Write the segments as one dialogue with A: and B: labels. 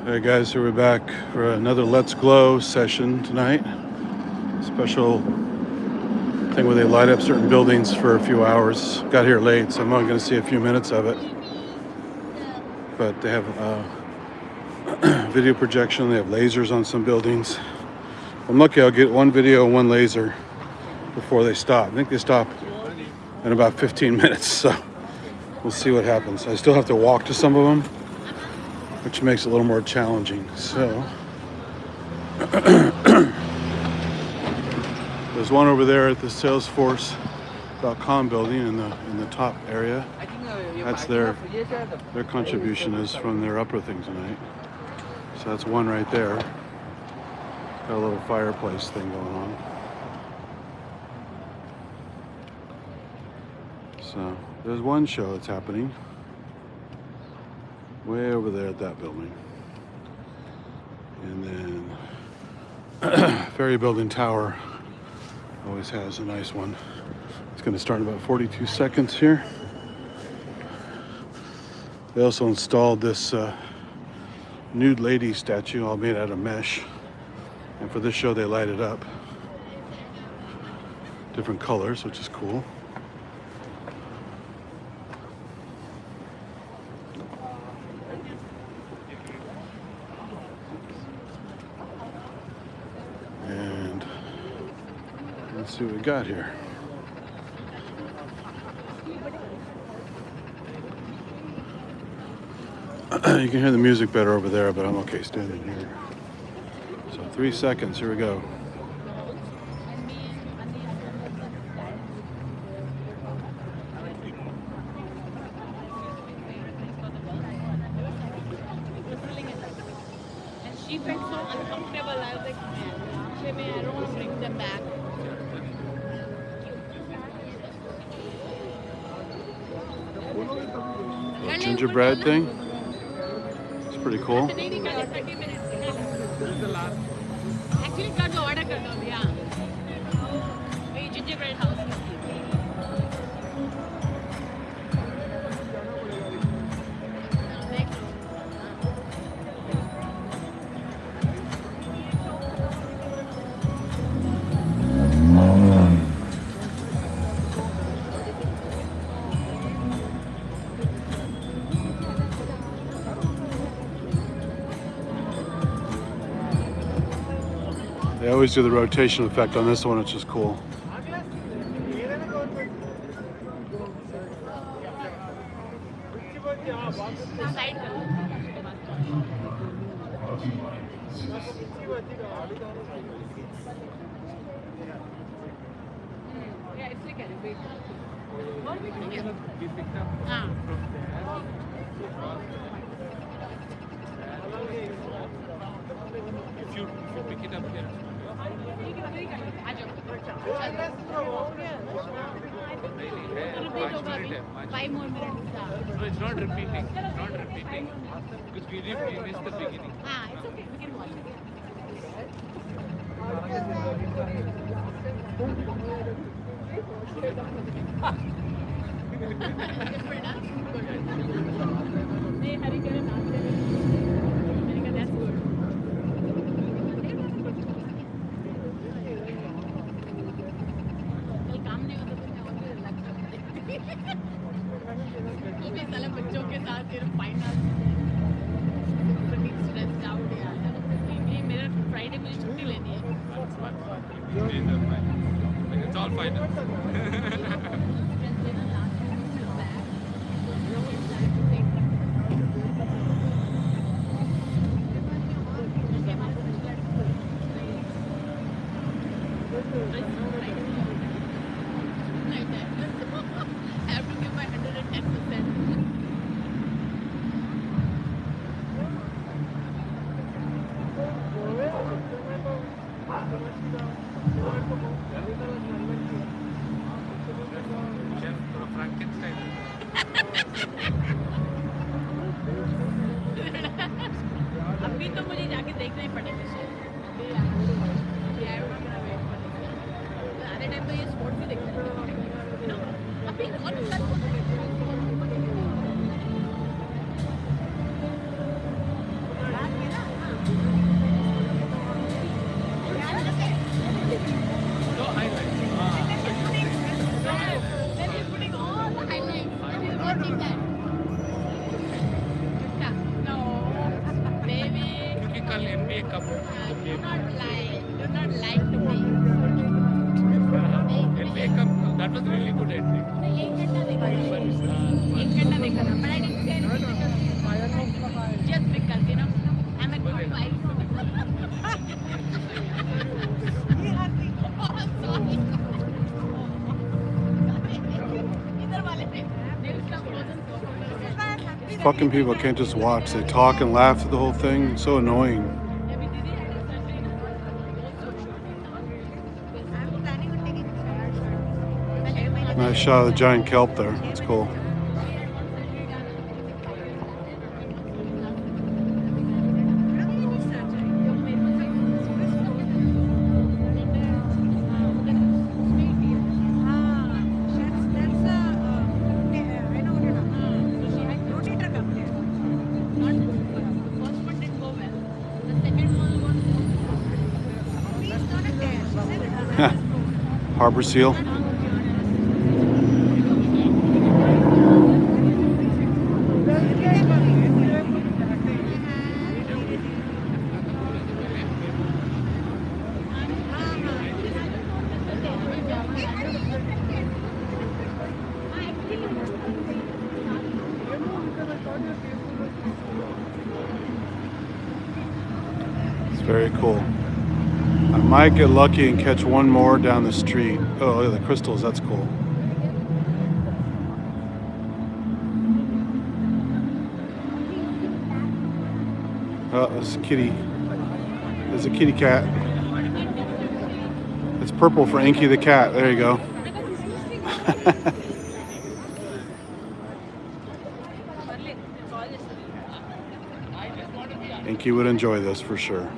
A: Hey guys, so we're back for another Let's Glow session tonight. Special thing where they light up certain buildings for a few hours. Got here late, so I'm only going to see a few minutes of it. But they have video projection. They have lasers on some buildings. I'm lucky I'll get one video and one laser before they stop. I think they stop in about 15 minutes, so we'll see what happens. I still have to walk to some of them, which makes it a little more challenging. So there's one over there at the Salesforce.com building in the top area. That's their contribution is from their upper thing tonight. So that's one right there. Got a little fireplace thing going on. So there's one show that's happening way over there at that building. And then Ferry Building Tower always has a nice one. It's going to start in about 42 seconds here. They also installed this nude lady statue, all made out of mesh. And for this show, they light it up. Different colors, which is cool. And let's see what we got here. You can hear the music better over there, but I'm okay standing here. So 3 seconds, here we go.
B: And she felt so uncomfortable. I was like, Shimmy, I don't want to bring them back.
A: A gingerbread thing. It's pretty cool.
B: Actually, got the order, yeah. Hey, gingerbread house.
A: They always do the rotation effect on this one, which is cool.
B: Yeah, it's like elevator.
C: If you pick it up here.
B: Five more minutes.
C: No, it's not repeating. It's not repeating. Because we missed the beginning.
B: It's okay. We can watch Hey, Harika, that's good. कल काम नहीं होता तो मैं और भी relax करती वो भी साले बच्चों के साथ सिर्फ फाइनल स्ट्रेस्ड आउट यार ये मेरा फ्राइडे मुझे छुट्टी लेनी है
C: It's all final.
B: I have to give my 110%.
C: really good at it.
B: एक घंटा देखा था, but I didn't say anything because just because, you know, I'm a good wife. Sorry. इधर वाले पे दिल का frozen.
A: Fucking people can't just watch. They talk and laugh through the whole thing. It's so annoying.
B: अभी दीदी surgery ना I'm planning on taking
A: Nice shot of the giant kelp there. It's cool. Harbor seal. It's very cool. I might get lucky and catch one more down the street. Oh, look at the crystals. That's cool. Oh, there's a kitty. There's a kitty cat. It's purple for Inky the cat. There you go. Inky would enjoy this for sure.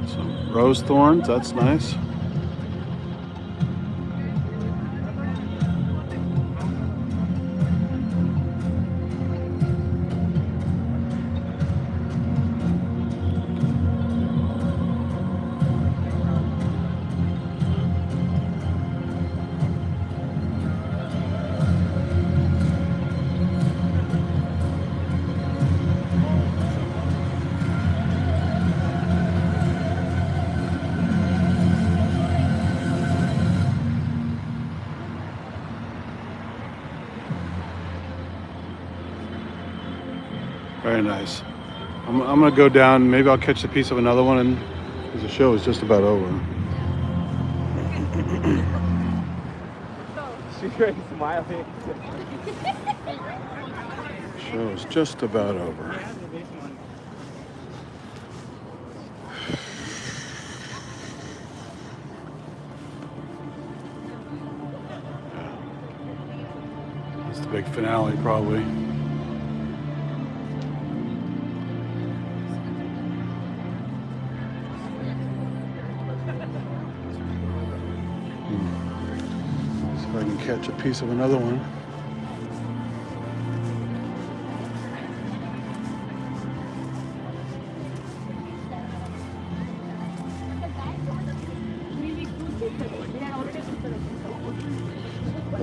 A: Some rose thorns, that's nice. Very nice. I'm gonna go down. Maybe I'll catch a piece of another one, and because the show is just about over.
C: She's very smiling.
A: Show is just about over. That's the big finale, probably. See if I can catch a piece of another one.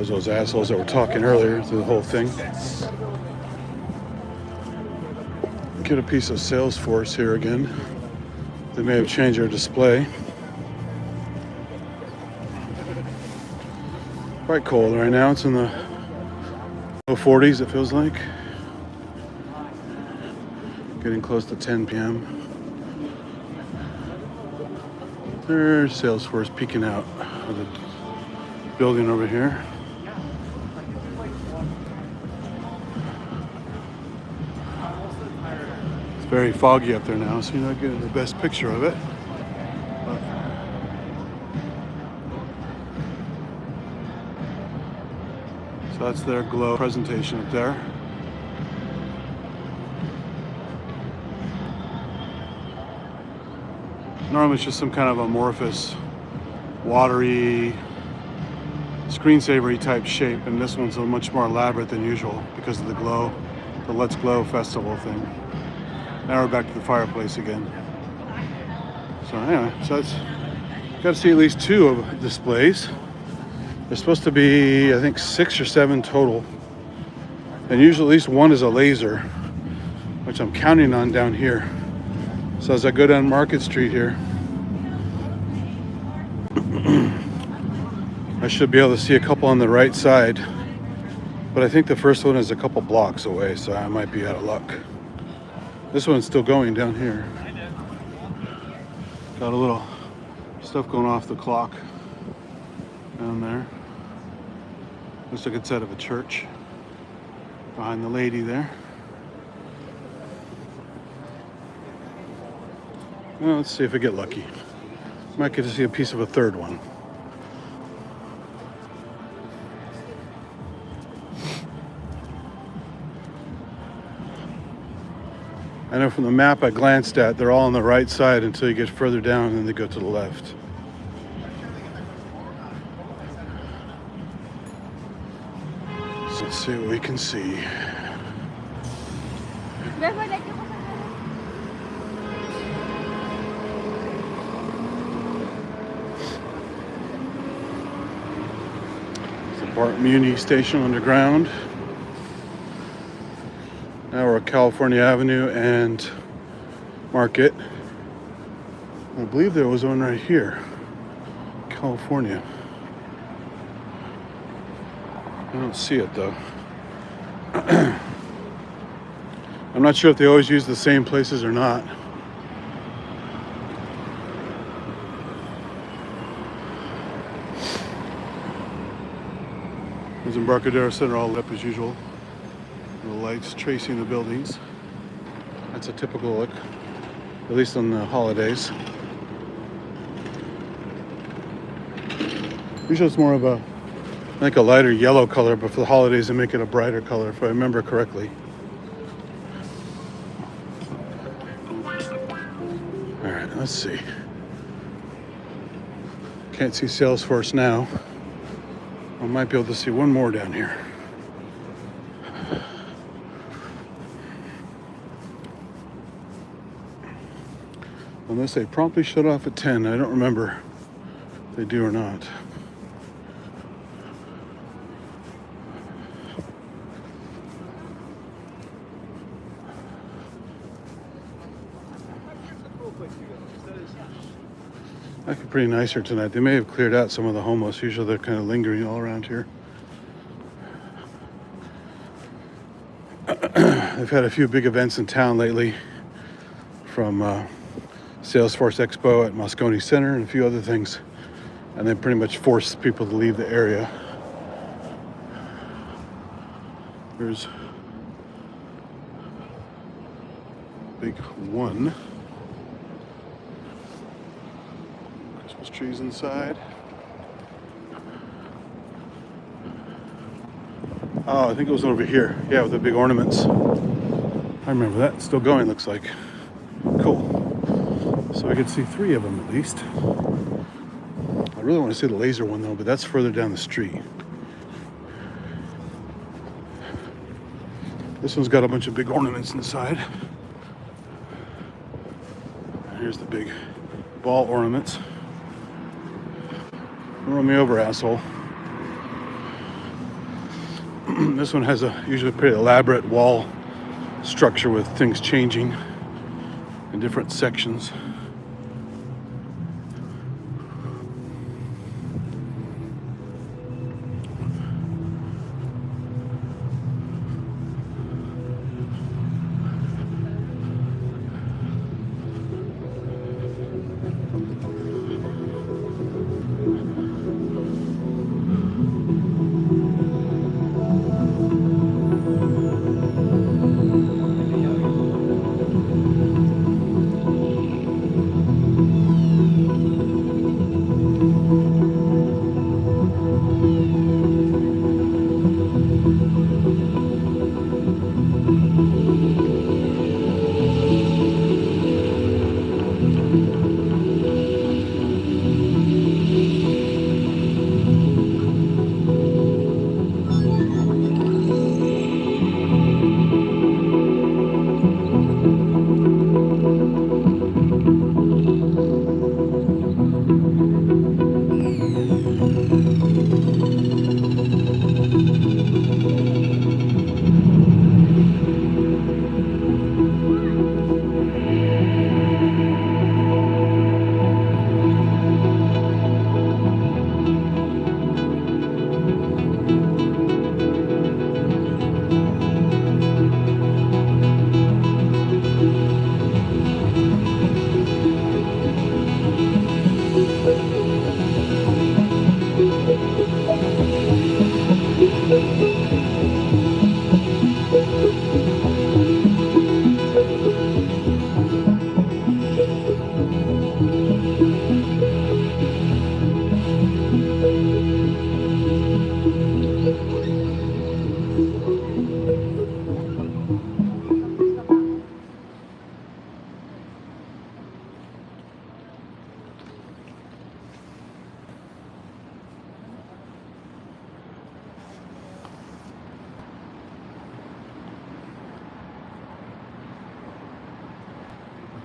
A: Those assholes that were talking earlier through the whole thing. Get a piece of Salesforce here again. They may have changed their display. Quite cold right now. It's in the low 40s, it feels like. Getting close to 10 p.m. There's Salesforce peeking out of the building over here. It's very foggy up there now, so you're not getting the best picture of it. So that's their glow presentation up there. Normally it's just some kind of amorphous, watery, screensavery type shape, and this one's a much more elaborate than usual because of the glow, the Let's Glow festival thing. Now we're back to the fireplace again. So anyway, so it's got to see at least 2 of displays. There's supposed to be, I think, 6 or 7 total, and usually at least 1 is a laser, which I'm counting on down here. So as I go down Market Street here, I should be able to see a couple on the right side, but I think the first one is a couple blocks away, so I might be out of luck. This one's still going down here. Got a little stuff going off the clock down there. Looks like it's out of a church behind the lady there. Well, let's see if I get lucky. Might get to see a piece of a third one. I know from the map I glanced at, they're all on the right side until you get further down and then they go to the left. So let's see what we can see. It's the Bart Muni Station underground. Now we're at California Avenue and Market. I believe there was one right here, California. I don't see it though. I'm not sure if they always use the same places or not. There's Embarcadero Center all lit up as usual. The lights tracing the buildings. That's a typical look, at least on the holidays. Usually it's more of a, I think, a lighter yellow color, but for the holidays they make it a brighter color, if I remember correctly. All right, let's see. Can't see Salesforce now. I might be able to see one more down here. Unless they promptly shut off at 10. I don't remember if they do or not. Actually pretty nice here tonight. They may have cleared out some of the homeless. Usually they're kind of lingering all around here. They've had a few big events in town lately, from Salesforce Expo at Moscone Center and a few other things, and they pretty much forced people to leave the area. There's big one. Christmas trees inside. Oh, I think it was over here. Yeah, with the big ornaments. I remember that. Still going, looks like. Cool. So I could see 3 of them at least. I really want to see the laser one though, but that's further down the street. This one's got a bunch of big ornaments inside. Here's the big ball ornaments. Don't run me over, asshole. This one has a usually pretty elaborate wall structure with things changing in different sections.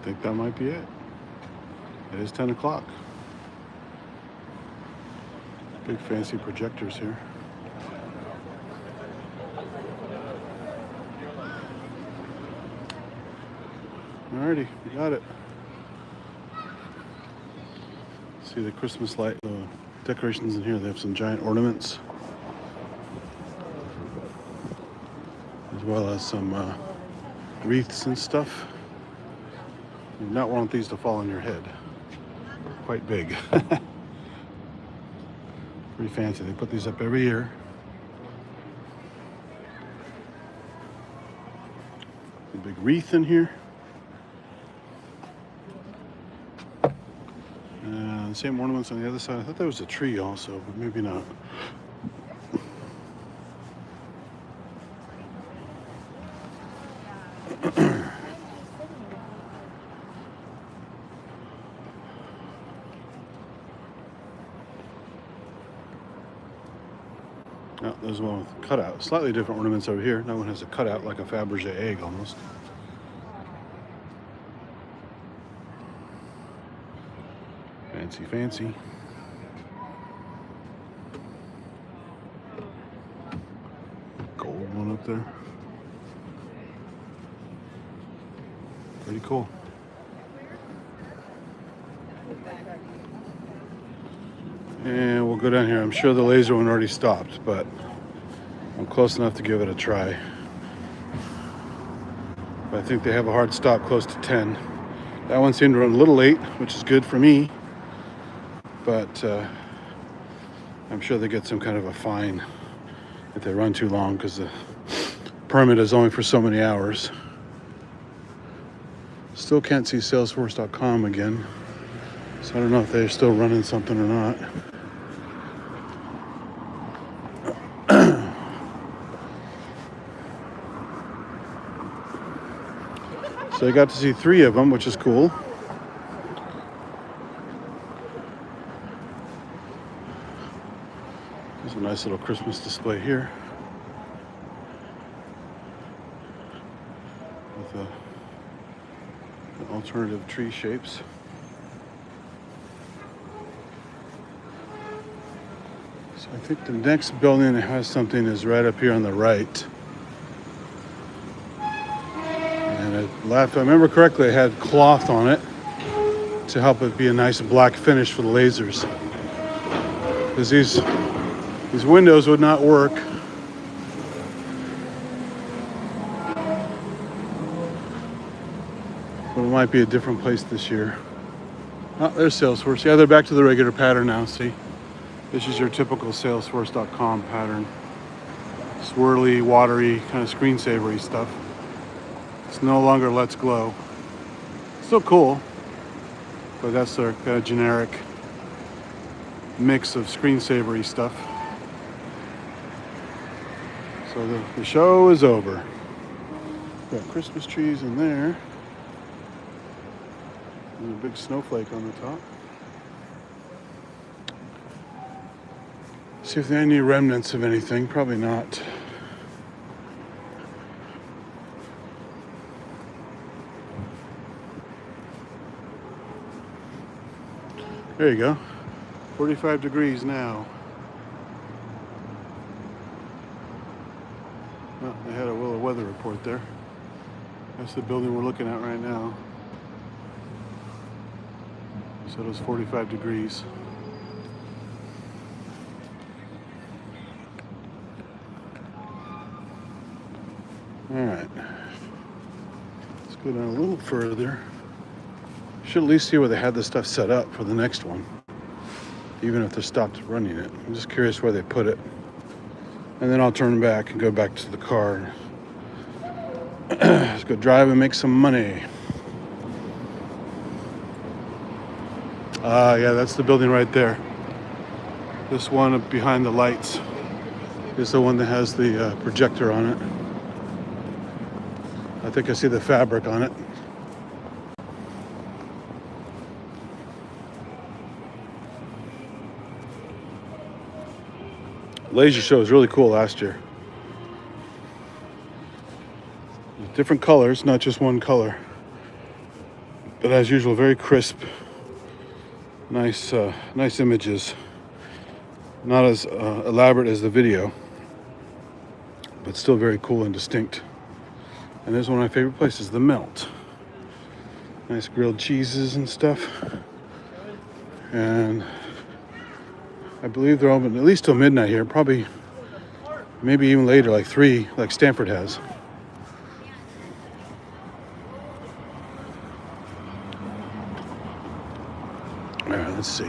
A: I think that might be it. It is 10 o'clock. Big fancy projectors here. Alrighty, we got it. See the Christmas light decorations in here. They have some giant ornaments, as well as some wreaths and stuff. You do not want these to fall on your head. Quite big. Pretty fancy. They put these up every year. A big wreath in here. Same ornaments on the other side. I thought there was a tree also, but maybe not. Oh, there's one with cutout. Slightly different ornaments over here. That one has a cutout like a Fabergé egg almost. Fancy, fancy. Gold one up there. Pretty cool. And we'll go down here. I'm sure the laser one already stopped, but I'm close enough to give it a try. But I think they have a hard stop close to 10. That one seemed to run a little late, which is good for me. But I'm sure they get some kind of a fine if they run too long, because the permit is only for so many hours. Still can't see Salesforce.com again, so I don't know if they're still running something or not. So I got to see 3 of them, which is cool. There's a nice little Christmas display here with the alternative tree shapes. So I think the next building that has something is right up here on the right. And if I remember correctly, it had cloth on it to help it be a nice black finish for the lasers. Because these windows would not work. But it might be a different place this year. Oh, there's Salesforce. Yeah, they're back to the regular pattern now, see? This is your typical Salesforce.com pattern. Swirly, watery, kind of screensavery stuff. It's no longer Let'sGlow. Still cool, but that's their kind of generic mix of screensavery stuff. So the show is over. Got Christmas trees in there. And a big snowflake on the top. See if there are any remnants of anything. Probably not. There you go. 45 degrees now. Well, they had a little weather report there. That's the building we're looking at right now. So it was 45 degrees. All right. Let's go down a little further. Should at least see where they had the stuff set up for the next one, even if they stopped running it. I'm just curious where they put it. And then I'll turn back and go back to the car. Let's go drive and make some money. Yeah, that's the building right there. This one behind the lights is the one that has the projector on it. I think I see the fabric on it. Laser show was really cool last year. Different colors, not just one color. But as usual, very crisp, nice images. Not as elaborate as the video, but still very cool and distinct. And this is one of my favorite places, the Melt. Nice grilled cheeses and stuff. And I believe they're open at least till midnight here, probably maybe even later, like 3, like Stanford has. All right, let's see.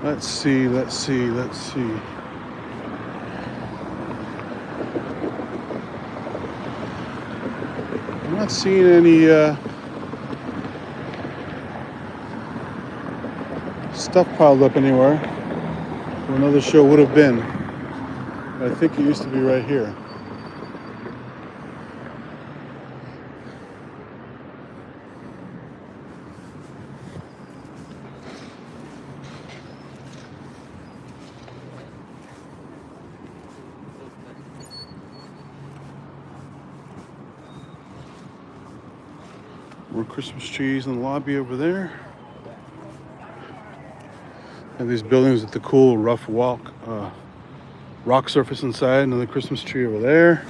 A: Let's see. I'm not seeing any stuff piled up anywhere where another show would have been. I think it used to be right here. More Christmas trees in the lobby over there. And these buildings with the cool rough rock surface inside. Another Christmas tree over there.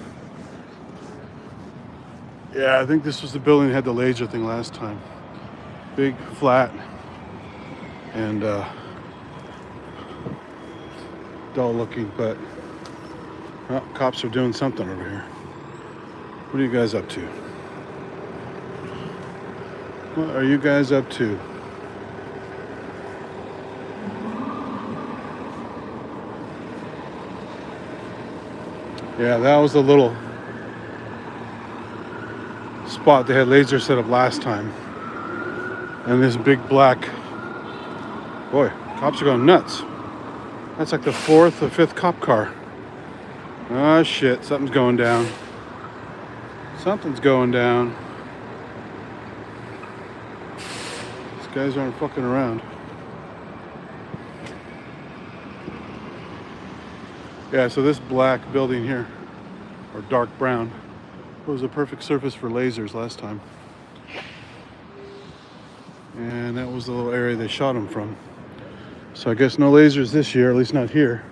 A: Yeah, I think this was the building that had the laser thing last time. Big, flat, and dull looking, but cops are doing something over here. What are you guys up to? What are you guys up to? Yeah, that was the little spot they had laser set up last time. And this big black, boy, cops are going nuts. That's like the 4th or 5th cop car. Oh shit, something's going down. Something's going down. These guys aren't fucking around. Yeah, so this black building here, or dark brown, was a perfect surface for lasers last time. And that was the little area they shot them from. So I guess no lasers this year, at least not here.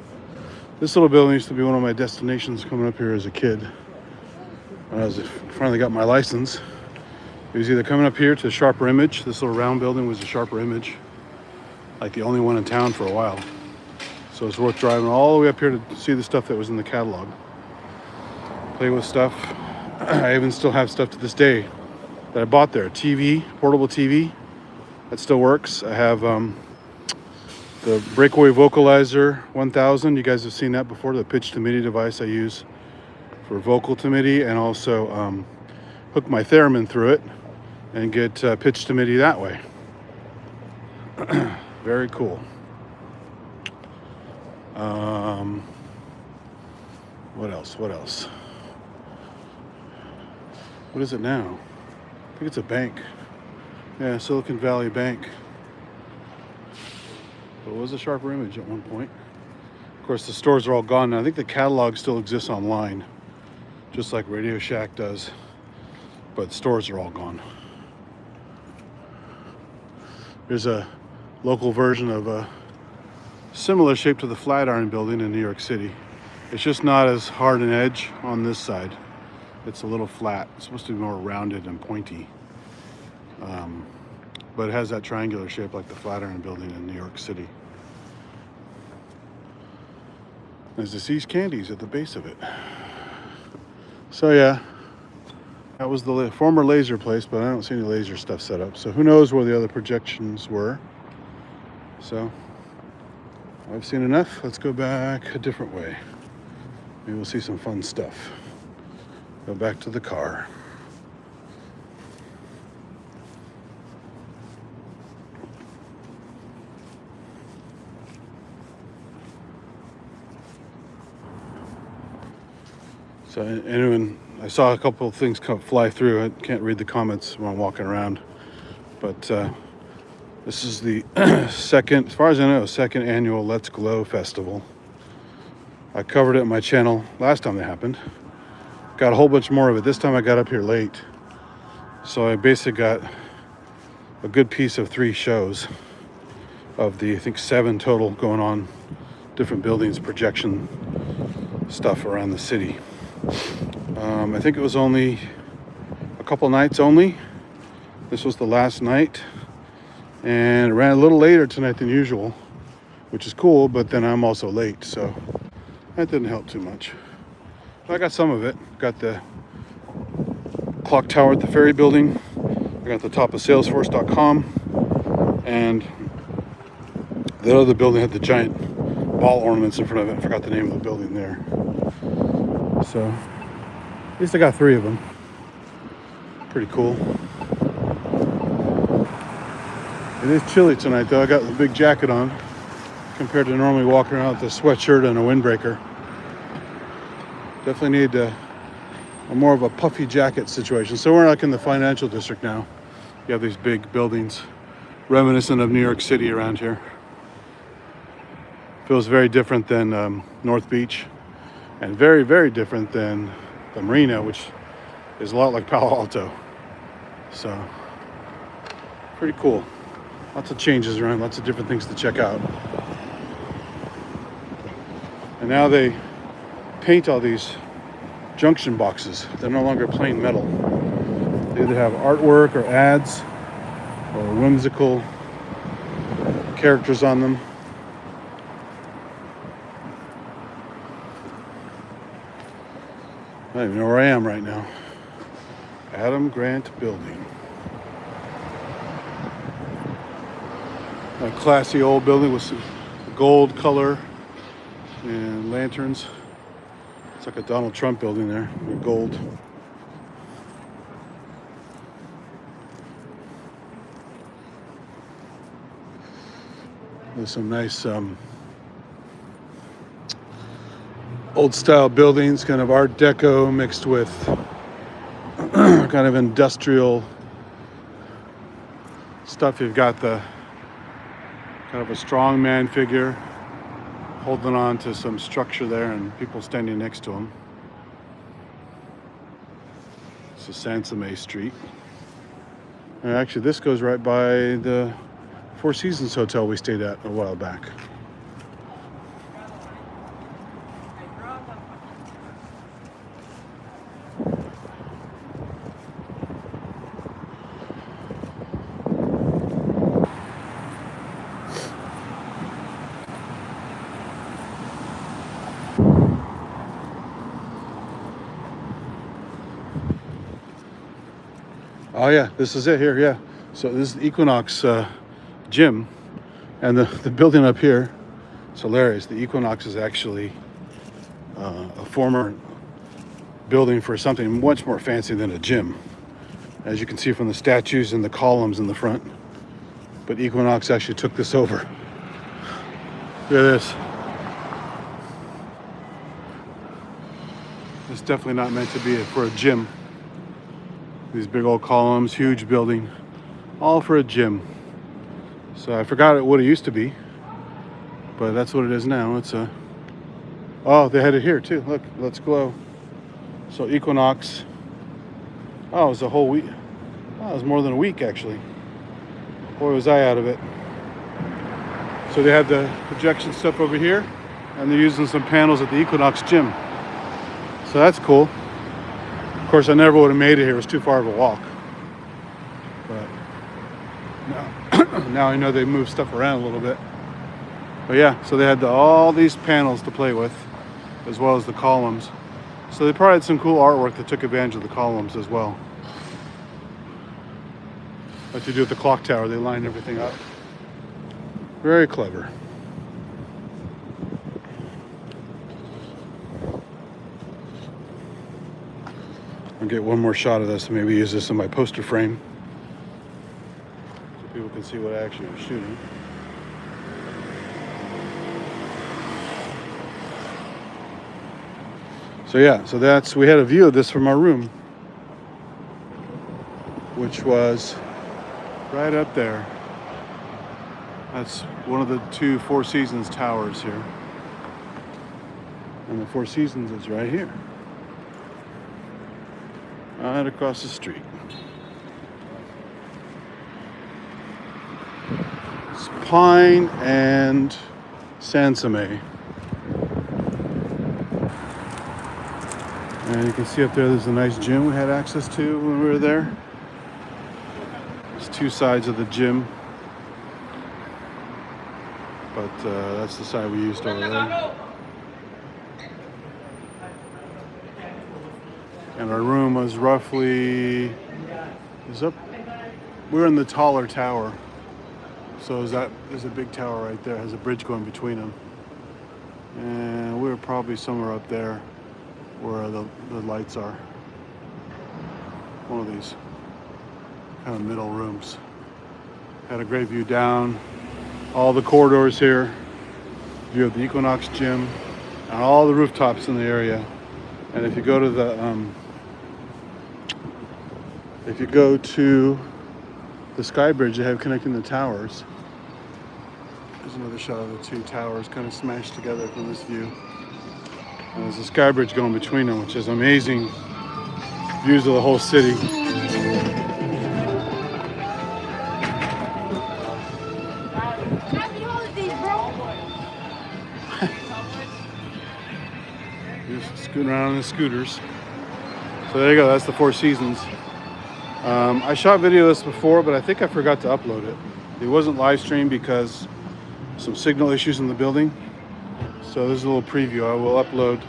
A: This little building used to be one of my destinations coming up here as a kid. When I finally got my license, it was either coming up here to Sharper Image. This little round building was a Sharper Image, like the only one in town for a while. So it's worth driving all the way up here to see the stuff that was in the catalog. Play with stuff. I even still have stuff to this day that I bought there. TV, portable TV, that still works. I have the Breakaway Vocalizer 1000. You guys have seen that before, the pitch to MIDI device I use for vocal to MIDI, and also hook my theremin through it and get pitch to MIDI that way. Very cool. What else? What is it now? I think it's a bank. Yeah, Silicon Valley Bank. But it was a Sharper Image at one point. Of course, the stores are all gone now. I think the catalog still exists online, just like Radio Shack does. But stores are all gone. There's a local version of a similar shape to the Flatiron Building in New York City. It's just not as hard an edge on this side. It's a little flat. It's supposed to be more rounded and pointy. But it has that triangular shape like the Flatiron Building in New York City. There's the See's Candies at the base of it. So yeah, that was the former laser place, but I don't see any laser stuff set up. So who knows where the other projections were. So I've seen enough. Let's go back a different way. Maybe we'll see some fun stuff. Go back to the car. So anyone, I saw a couple of things fly through. I can't read the comments when I'm walking around, but this is the second, as far as I know, second annual Let's Glow festival. I covered it on my channel last time it happened. got a whole bunch more of it. This time I got up here late. So I basically got a good piece of 3 shows of the, I think, 7 total going on, different buildings, projection stuff around the city. I think it was only a couple nights only. This was the last night, and it ran a little later tonight than usual, which is cool, but then I'm also late, so that didn't help too much. But I got some of it. Got the clock tower at the ferry building. I got the top of Salesforce.com, and the other building had the giant ball ornaments in front of it. I forgot the name of the building there. So at least I got 3 of them. Pretty cool. It is chilly tonight though. I got the big jacket on compared to normally walking around with a sweatshirt and a windbreaker. Definitely need a more of a puffy jacket situation. So we're like in the financial district now. You have these big buildings reminiscent of New York City around here. Feels very different than North Beach, and very, very different than the Marina, which is a lot like Palo Alto. So pretty cool. Lots of changes around, lots of different things to check out. And now they paint all these junction boxes. They're no longer plain metal. They either have artwork or ads or whimsical characters on them. I don't even know where I am right now. Adam Grant Building. A classy old building with some gold color and lanterns. It's like a Donald Trump building there with gold. There's some nice old style buildings, kind of Art Deco mixed with kind of industrial stuff. You've got the kind of a strong man figure holding on to some structure there and people standing next to him. It's a Sansome Street. And actually this goes right by the Four Seasons Hotel we stayed at a while back. Oh yeah, this is it here, yeah. So this is the Equinox gym, and the building up here, it's hilarious. The Equinox is actually a former building for something much more fancy than a gym, as you can see from the statues and the columns in the front. But Equinox actually took this over. Look at this. It's definitely not meant to be for a gym. These big old columns, huge building, all for a gym. So I forgot what it used to be, but that's what it is now. It's a, oh, they had it here too. Look, Let'sGlow. So Equinox. Oh, it was a whole week. Oh, it was more than a week actually. Boy, was I out of it. So they had the projection stuff over here, and they're using some panels at the Equinox gym. So that's cool. Of course, I never would have made it here. It was too far of a walk. But now I know they move stuff around a little bit. But yeah, so they had all these panels to play with, as well as the columns. So they probably had some cool artwork that took advantage of the columns as well. Like they do at the clock tower, they line everything up. Very clever. I'll get one more shot of this and maybe use this in my poster frame so people can see what I actually was shooting. So yeah, so we had a view of this from our room, which was right up there. That's one of the 2 Four Seasons towers here. And the Four Seasons is right here. Right across the street. It's Pine and Sansome. And you can see up there's a nice gym we had access to when we were there. There's two sides of the gym. But that's the side we used over there. And our room was roughly, we're in the taller tower. So there's a big tower right there, has a bridge going between them. And we were probably somewhere up there where the lights are. One of these kind of middle rooms. Had a great view down, all the corridors here, view of the Equinox gym, and all the rooftops in the area. And if you go to the sky bridge they have connecting the towers, there's another shot of the two towers kind of smashed together from this view. And there's a sky bridge going between them, which is amazing views of the whole city.
B: Happy holidays, bro.
A: Just scooting around on the scooters. So there you go, that's the Four Seasons. I shot video of this before, but I think I forgot to upload it. It wasn't live streamed because some signal issues in the building. So this is a little preview. I will upload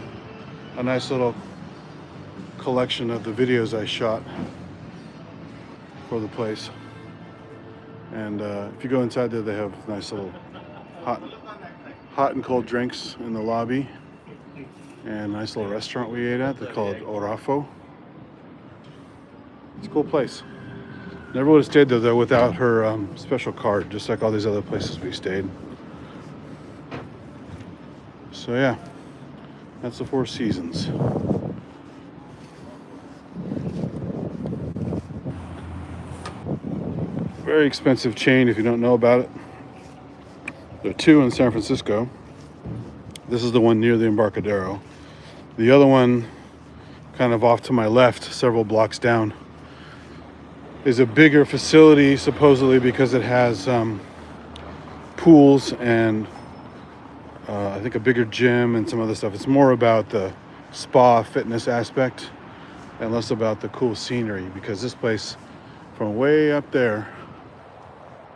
A: a nice little collection of the videos I shot for the place. And if you go inside there, they have nice little hot and cold drinks in the lobby. And a nice little restaurant we ate at. They call it Orafo. It's a cool place. Never would have stayed there though without her special card, just like all these other places we stayed. So yeah, that's the Four Seasons. Very expensive chain if you don't know about it. There are two in San Francisco. This is the one near the Embarcadero. The other one, kind of off to my left, several blocks down, is a bigger facility, supposedly because it has pools and I think a bigger gym and some other stuff. It's more about the spa fitness aspect and less about the cool scenery, because this place from way up there,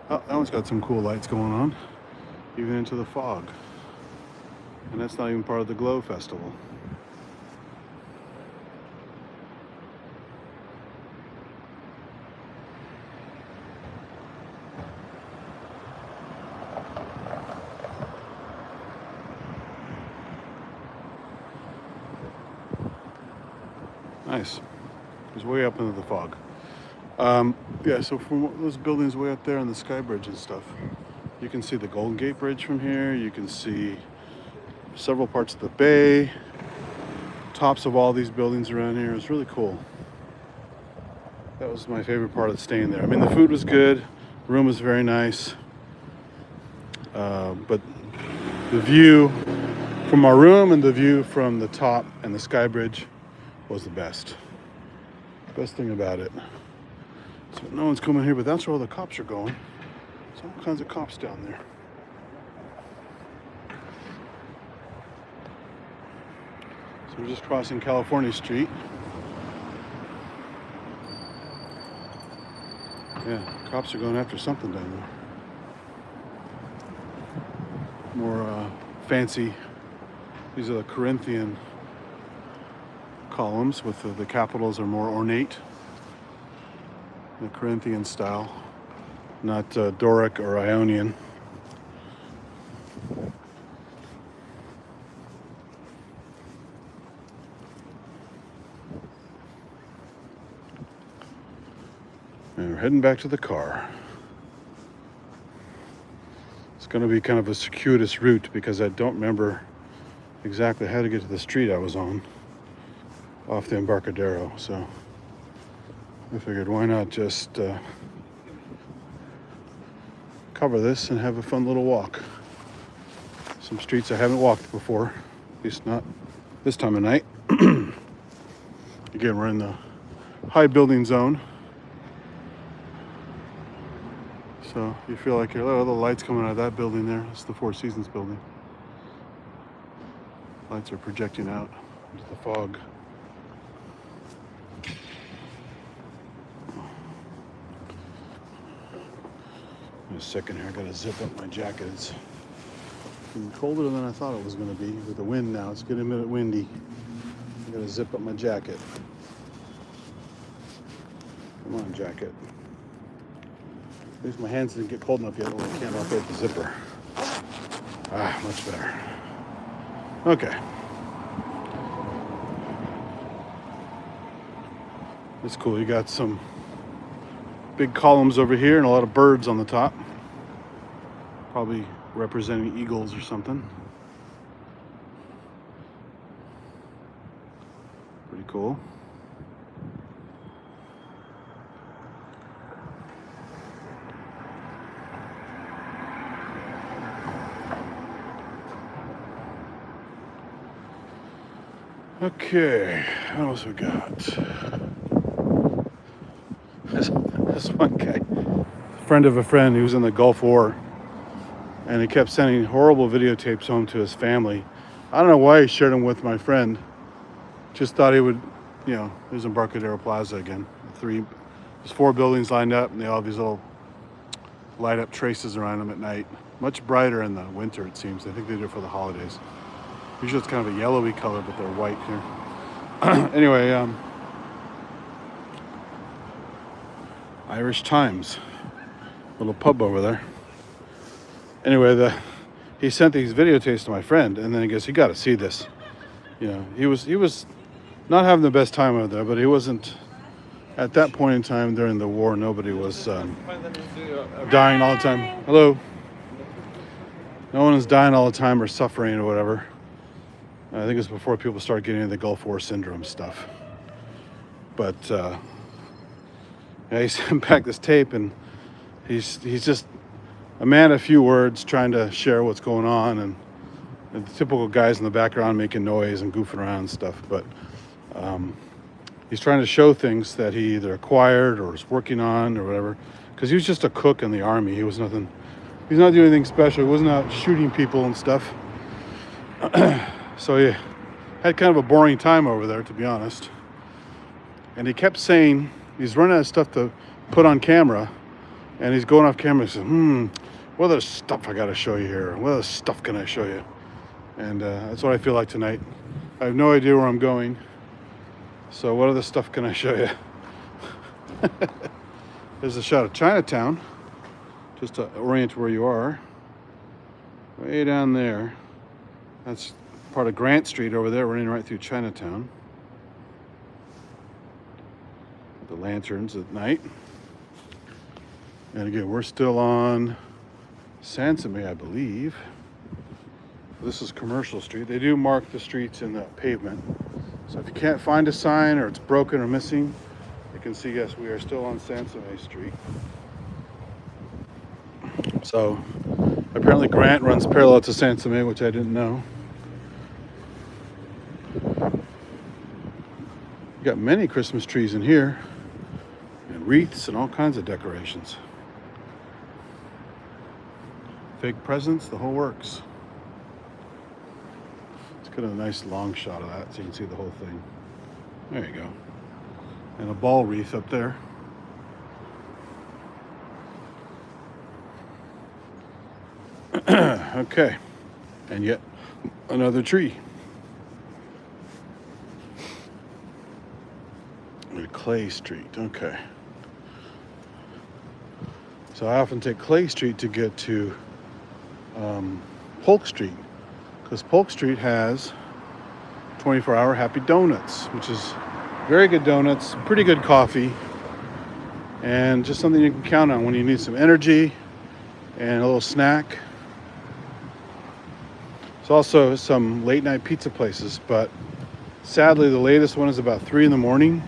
A: oh, that one's got some cool lights going on, even into the fog. And that's not even part of the Glow Festival. Nice. It's way up into the fog. Yeah, so from those buildings way up there on the Sky Bridge and stuff, you can see the Golden Gate Bridge from here. You can see several parts of the bay, tops of all these buildings around here. It's really cool. That was my favorite part of staying there. I mean, the food was good, the room was very nice, but the view from our room and the view from the top and the Sky Bridge was the best. Best thing about it. So no one's coming here, but that's where all the cops are going. There's all kinds of cops down there. So we're just crossing California Street. Yeah, cops are going after something down there. More fancy. These are the Corinthian columns with the capitals are more ornate. The Corinthian style, not Doric or Ionian. And we're heading back to the car. It's going to be kind of a circuitous route because I don't remember exactly how to get to the street I was on off the Embarcadero, so I figured why not just cover this and have a fun little walk. Some streets I haven't walked before, at least not this time of night. Again, we're in the high building zone. So you feel like you're, oh, the lights coming out of that building there. It's the Four Seasons building. Lights are projecting out into the fog. In a second here, I gotta zip up my jacket. It's getting colder than I thought it was gonna be with the wind now. It's getting a bit windy. I gotta zip up my jacket. Come on, jacket. At least my hands didn't get cold enough yet where I can't operate the zipper. Ah, much better. Okay. It's cool. You got some big columns over here and a lot of birds on the top. Probably representing eagles or something. Pretty cool. Okay, what else we got? This one guy, friend of a friend, he was in the Gulf War, and he kept sending horrible videotapes home to his family. I don't know why he shared them with my friend. Just thought he would, you know, there's Embarcadero Plaza again. There's 4 buildings lined up, and they all have these little light up traces around them at night. Much brighter in the winter, it seems. I think they do it for the holidays. Usually it's kind of a yellowy color, but they're white here. Anyway, Irish Times, little pub over there. Anyway, he sent these videotapes to my friend, and then he goes, "You got to see this." You know, he was not having the best time over there, but he wasn't. At that point in time during the war, nobody was dying all the time. Hello. No one was dying all the time or suffering or whatever. I think it was before people started getting into the Gulf War syndrome stuff. But yeah, he sent back this tape, and he's just a man of few words trying to share what's going on, and the typical guys in the background making noise and goofing around and stuff. But he's trying to show things that he either acquired or is working on or whatever. Because he was just a cook in the army. He was nothing. He's not doing anything special. He wasn't out shooting people and stuff. So he had kind of a boring time over there, to be honest. And he kept saying he's running out of stuff to put on camera, and he's going off camera and says, what other stuff I got to show you here? What other stuff can I show you? And that's what I feel like tonight. I have no idea where I'm going. So what other stuff can I show you? There's a shot of Chinatown, just to orient where you are. Way down there. That's part of Grant Street over there, running right through Chinatown. The lanterns at night. And again, we're still on Sansome, I believe. This is Commercial Street. They do mark the streets in the pavement. So if you can't find a sign or it's broken or missing, you can see, yes, we are still on Sansome Street. So apparently Grant runs parallel to Sansome, which I didn't know. You got many Christmas trees in here, and wreaths and all kinds of decorations. Fake presents, the whole works. Let's get a nice long shot of that so you can see the whole thing. There you go. And a ball wreath up there. Okay. And yet another tree. Clay Street, okay. So I often take Clay Street to get to Polk Street, because Polk Street has 24-hour Happy Donuts, which is very good donuts, pretty good coffee, and just something you can count on when you need some energy and a little snack. There's also some late night pizza places, but sadly the latest one is about 3 in the morning.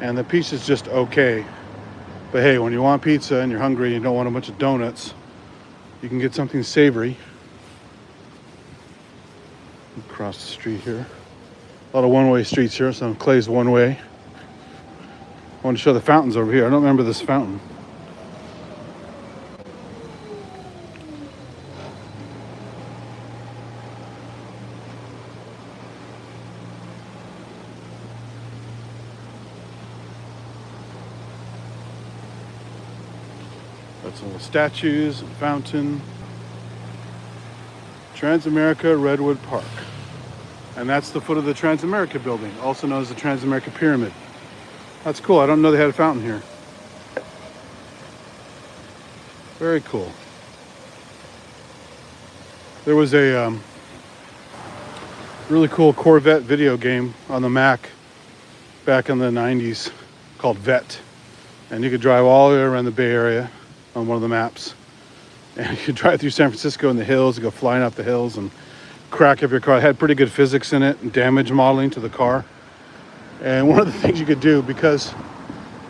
A: And the pizza's just okay. But hey, when you want pizza and you're hungry and you don't want a bunch of donuts, you can get something savory. Across the street here. A lot of one-way streets here, so Clay's one way. I want to show the fountains over here. I don't remember this fountain. Got some little statues and fountain. Transamerica Redwood Park. And that's the foot of the Transamerica building, also known as the Transamerica Pyramid. That's cool. I don't know they had a fountain here. Very cool. There was a really cool Corvette video game on the Mac back in the 90s called Vet. And you could drive all the way around the Bay Area on one of the maps. And you could drive through San Francisco in the hills, go flying up the hills and crack up your car. It had pretty good physics in it and damage modeling to the car. And one of the things you could do, because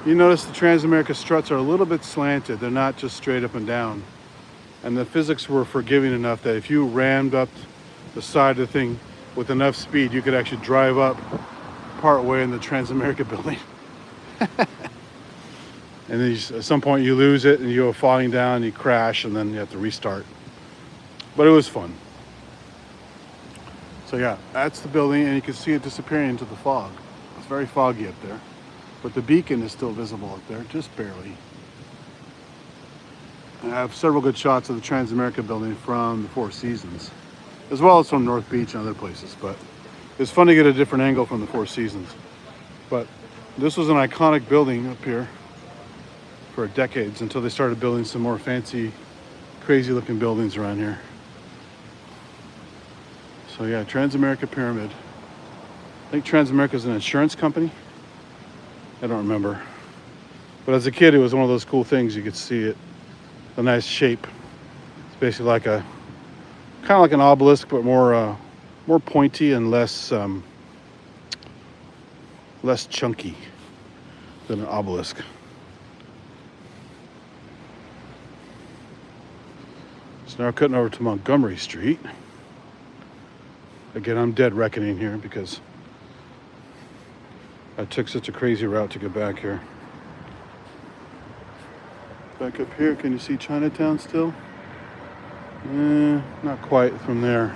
A: you notice the Transamerica struts are a little bit slanted. They're not just straight up and down. And the physics were forgiving enough that if you rammed up the side of the thing with enough speed, you could actually drive up part way in the Transamerica building. And then at some point you lose it and you go falling down, you crash, and then you have to restart. But it was fun. So yeah, that's the building, and you can see it disappearing into the fog. It's very foggy up there. But the beacon is still visible up there, just barely. And I have several good shots of the Transamerica building from the Four Seasons, as well as from North Beach and other places. But it's fun to get a different angle from the Four Seasons. But this was an iconic building up here for decades until they started building some more fancy, crazy looking buildings around here. So yeah, Transamerica Pyramid. I think Transamerica is an insurance company. I don't remember. But as a kid, it was one of those cool things. You could see it, a nice shape. It's basically like kind of like an obelisk, but more pointy and less chunky than an obelisk. So now we're cutting over to Montgomery Street. Again, I'm dead reckoning here because I took such a crazy route to get back here. Back up here, can you see Chinatown still? Not quite from there.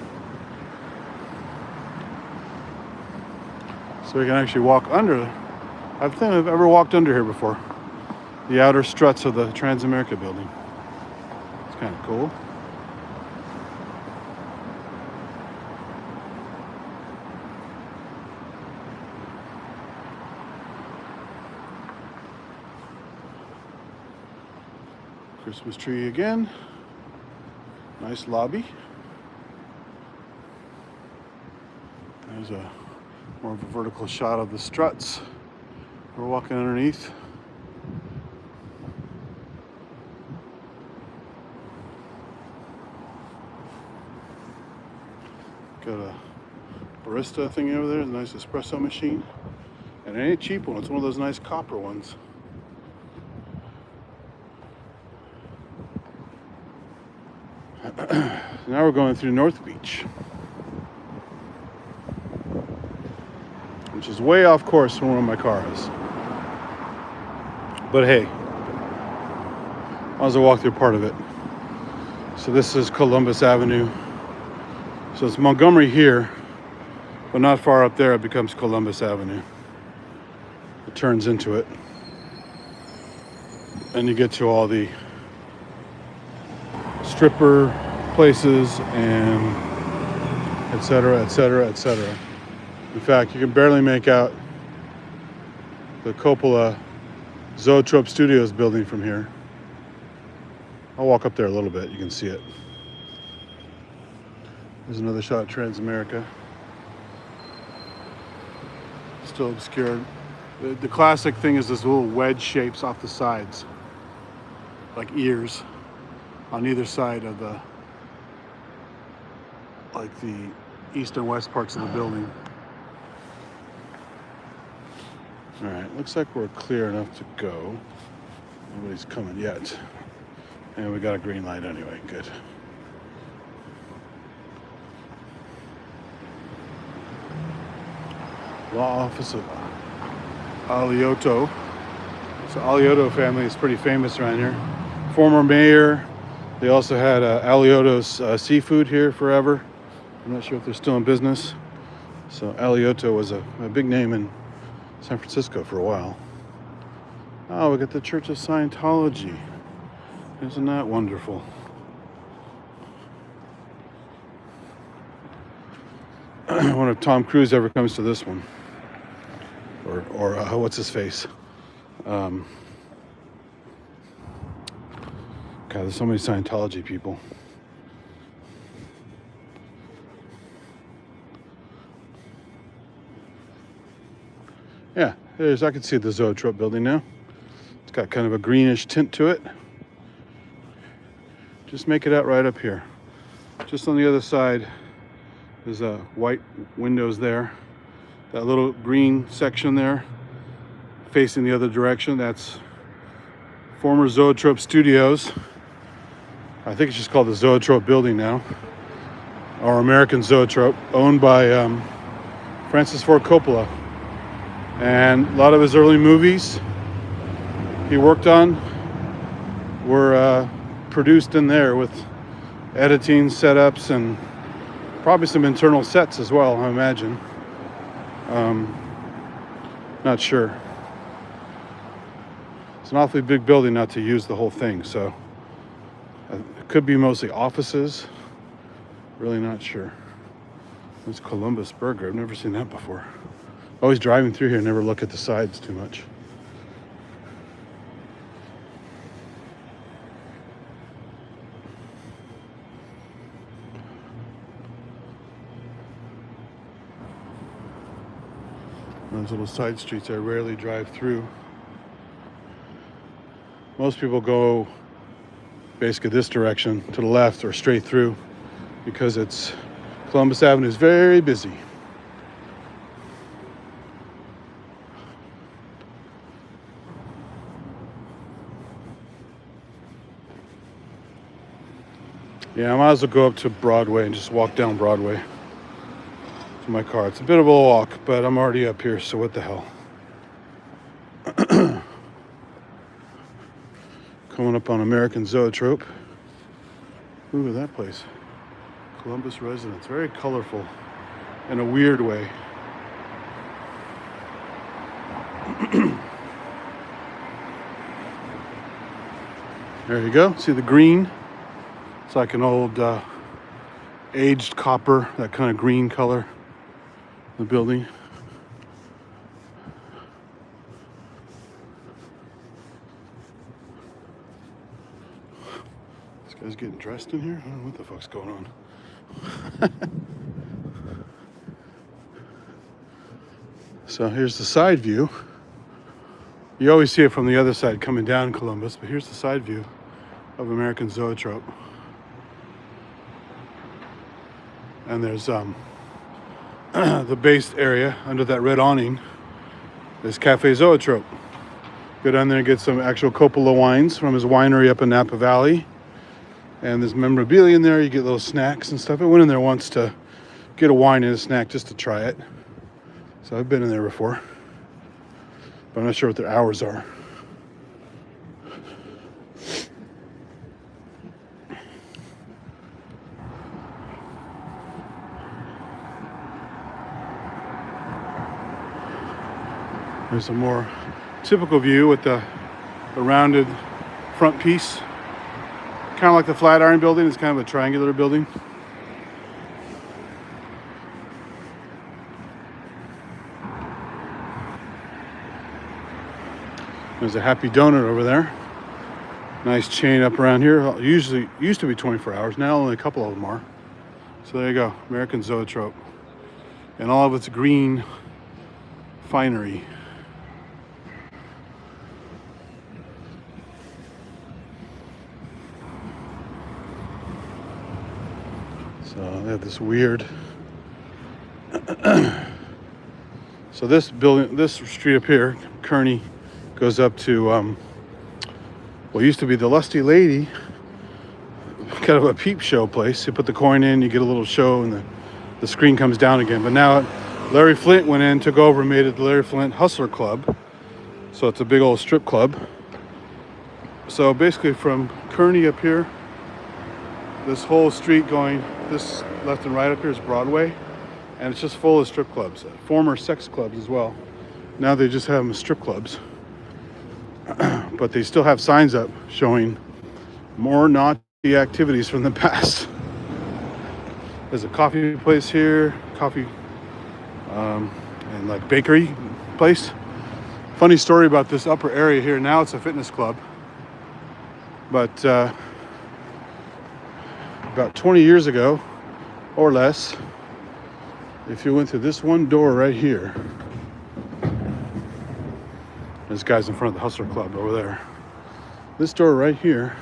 A: So we can actually walk under. I don't think I've ever walked under here before. The outer struts of the Transamerica building. It's kind of cool. Christmas tree again. Nice lobby. There's more of a vertical shot of the struts. We're walking underneath. Got a barista thing over there, a nice espresso machine. And it ain't a cheap one, it's one of those nice copper ones. Now we're going through North Beach, which is way off course from where my car is. But hey, I was to walk through part of it. So this is Columbus Avenue. So it's Montgomery here, but not far up there it becomes Columbus Avenue. It turns into it. And you get to all the stripper places and etc., etc., etc. In fact, you can barely make out the Coppola Zoetrope Studios building from here. I'll walk up there a little bit, you can see it. There's another shot of Transamerica. Still obscured. The classic thing is this little wedge shapes off the sides, like ears on either side of the east and west parts of the building. All right, looks like we're clear enough to go. Nobody's coming yet. And we got a green light anyway, good. Law Office of Aliotto So Alioto family is pretty famous around here. Former mayor. They also had Alioto's seafood here forever. I'm not sure if they're still in business. So Alioto was a big name in San Francisco for a while. Oh, we got the Church of Scientology. Isn't that wonderful? I wonder if Tom Cruise ever comes to this one. Or what's his face? God, there's so many Scientology people. Yeah, I can see the Zoetrope building now. It's got kind of a greenish tint to it. Just make it out right up here. Just on the other side, there's white windows there. That little green section there, facing the other direction, that's former Zoetrope Studios. I think it's just called the Zoetrope Building now, or American Zoetrope, owned by Francis Ford Coppola. And a lot of his early movies he worked on were produced in there with editing, setups, and probably some internal sets as well, I imagine. Not sure. It's an awfully big building not to use the whole thing, so it could be mostly offices. Really not sure. It's Columbus Burger. I've never seen that before. Always driving through here, never look at the sides too much. Those little side streets I rarely drive through. Most people go basically this direction to the left or straight through because it's Columbus Avenue is very busy. Yeah, I might as well go up to Broadway and just walk down Broadway to my car. It's a bit of a walk, but I'm already up here, so what the hell. Coming up on American Zoetrope. Look at that place. Columbus Residence. Very colorful in a weird way. There you go. See the green? It's like an old aged copper, that kind of green color, the building. This guy's getting dressed in here? I don't know what the fuck's going on. So here's the side view. You always see it from the other side coming down Columbus, but here's the side view of American Zoetrope. And there's the base area under that red awning is Cafe Zoetrope. Go down there and get some actual Coppola wines from his winery up in Napa Valley. And there's memorabilia in there. You get little snacks and stuff. I went in there once to get a wine and a snack just to try it. So I've been in there before, but I'm not sure what their hours are. There's a more typical view with the rounded front piece. Kind of like the Flatiron building. It's kind of a triangular building. There's a Happy Donut over there. Nice chain up around here. Usually used to be 24 hours. Now only a couple of them are. So there you go. American Zoetrope. And all of its green finery. So they have this weird. So this building, this street up here, Kearney, goes up to what used to be the Lusty Lady, kind of a peep show place. You put the coin in, you get a little show, and the screen comes down again. But now Larry Flint went in, took over, and made it the Larry Flint Hustler Club. So it's a big old strip club. So basically from Kearney up here, this whole street going this left and right up here is Broadway, and it's just full of strip clubs, former sex clubs as well. Now they just have them as strip clubs, but they still have signs up showing more naughty activities from the past. There's a coffee place here, and like bakery place. Funny story about this upper area here. Now it's a fitness club, but about 20 years ago or less, if you went through this one door right here, this guy's in front of the Hustler Club over there. This door right here,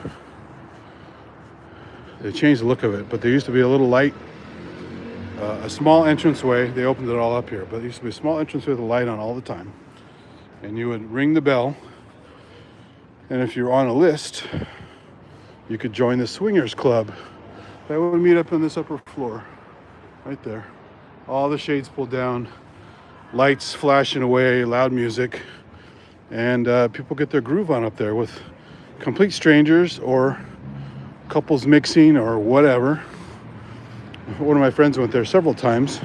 A: they changed the look of it, but there used to be a little light, a small entranceway. They opened it all up here, but there used to be a small entranceway with a light on all the time. And you would ring the bell, and if you're on a list, you could join the Swingers Club. They would meet up on this upper floor, right there. All the shades pulled down, lights flashing away, loud music, and people get their groove on up there with complete strangers or couples mixing or whatever. One of my friends went there several times.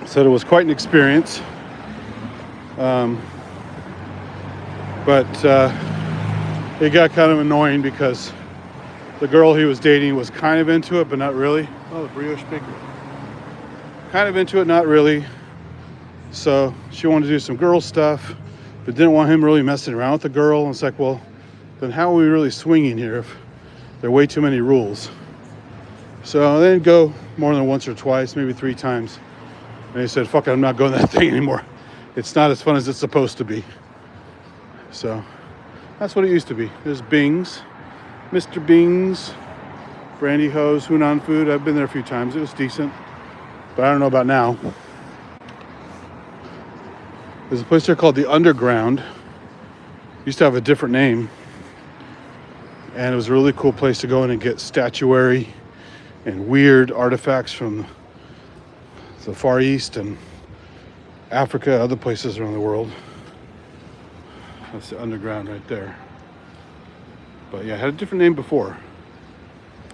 A: Said it was quite an experience. But it got kind of annoying because the girl he was dating was kind of into it, but not really. Oh, the brioche bakery. Kind of into it, not really. So she wanted to do some girl stuff, but didn't want him really messing around with the girl. And it's like, well, then how are we really swinging here if there are way too many rules? So they didn't go more than once or twice, maybe 3 times. And he said, fuck it, I'm not going to that thing anymore. It's not as fun as it's supposed to be. So that's what it used to be. There's Bing's, Mr. Bing's, Brandy Ho's, Hunan Food. I've been there a few times. It was decent, but I don't know about now. There's a place there called the Underground. Used to have a different name. And it was a really cool place to go in and get statuary and weird artifacts from the Far East and Africa, other places around the world. That's the Underground right there. But yeah, it had a different name before.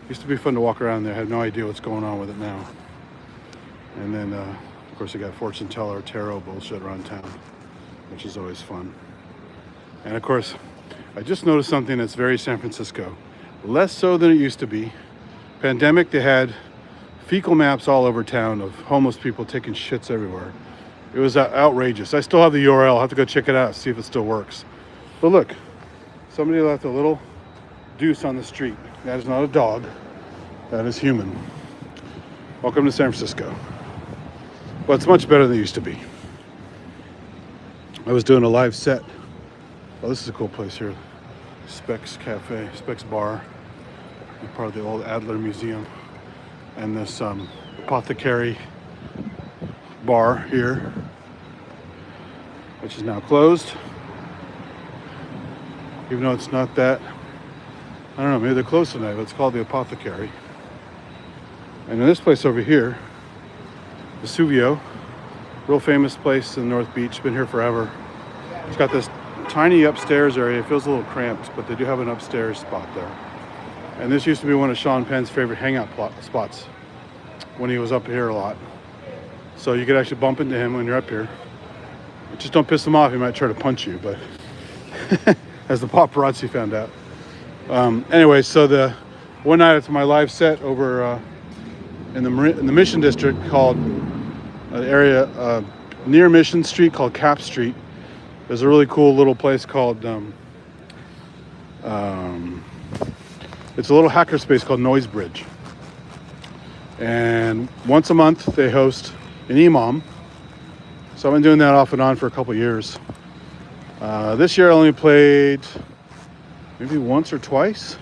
A: Used to be fun to walk around there. I have no idea what's going on with it now. And then, of course, you got fortune teller, tarot bullshit around town, which is always fun. And of course, I just noticed something that's very San Francisco. Less so than it used to be. Pandemic, they had fecal maps all over town of homeless people taking shits everywhere. It was outrageous. I still have the URL. I'll have to go check it out, see if it still works. But look, somebody left a little deuce on the street. That is not a dog. That is human. Welcome to San Francisco. Well, it's much better than it used to be. I was doing a live set. Oh, this is a cool place here. Specs Cafe, Specs Bar. Part of the old Adler Museum. And this Apothecary bar here, which is now closed. Even though it's not that, I don't know, maybe they're closed tonight, but it's called the Apothecary. And in this place over here, Vesuvio, real famous place in North Beach, been here forever. It's got this tiny upstairs area. It feels a little cramped, but they do have an upstairs spot there. And this used to be one of Sean Penn's favorite hangout spots when he was up here a lot. So you could actually bump into him when you're up here. Just don't piss him off, he might try to punch you, but as the paparazzi found out. Anyway, so the one night after my live set over in the Mission District called an area near Mission Street called Cap Street. There's a really cool little place called it's a little hackerspace called Noise Bridge. And once a month they host an imam. So I've been doing that off and on for a couple years. This year I only played maybe once or twice.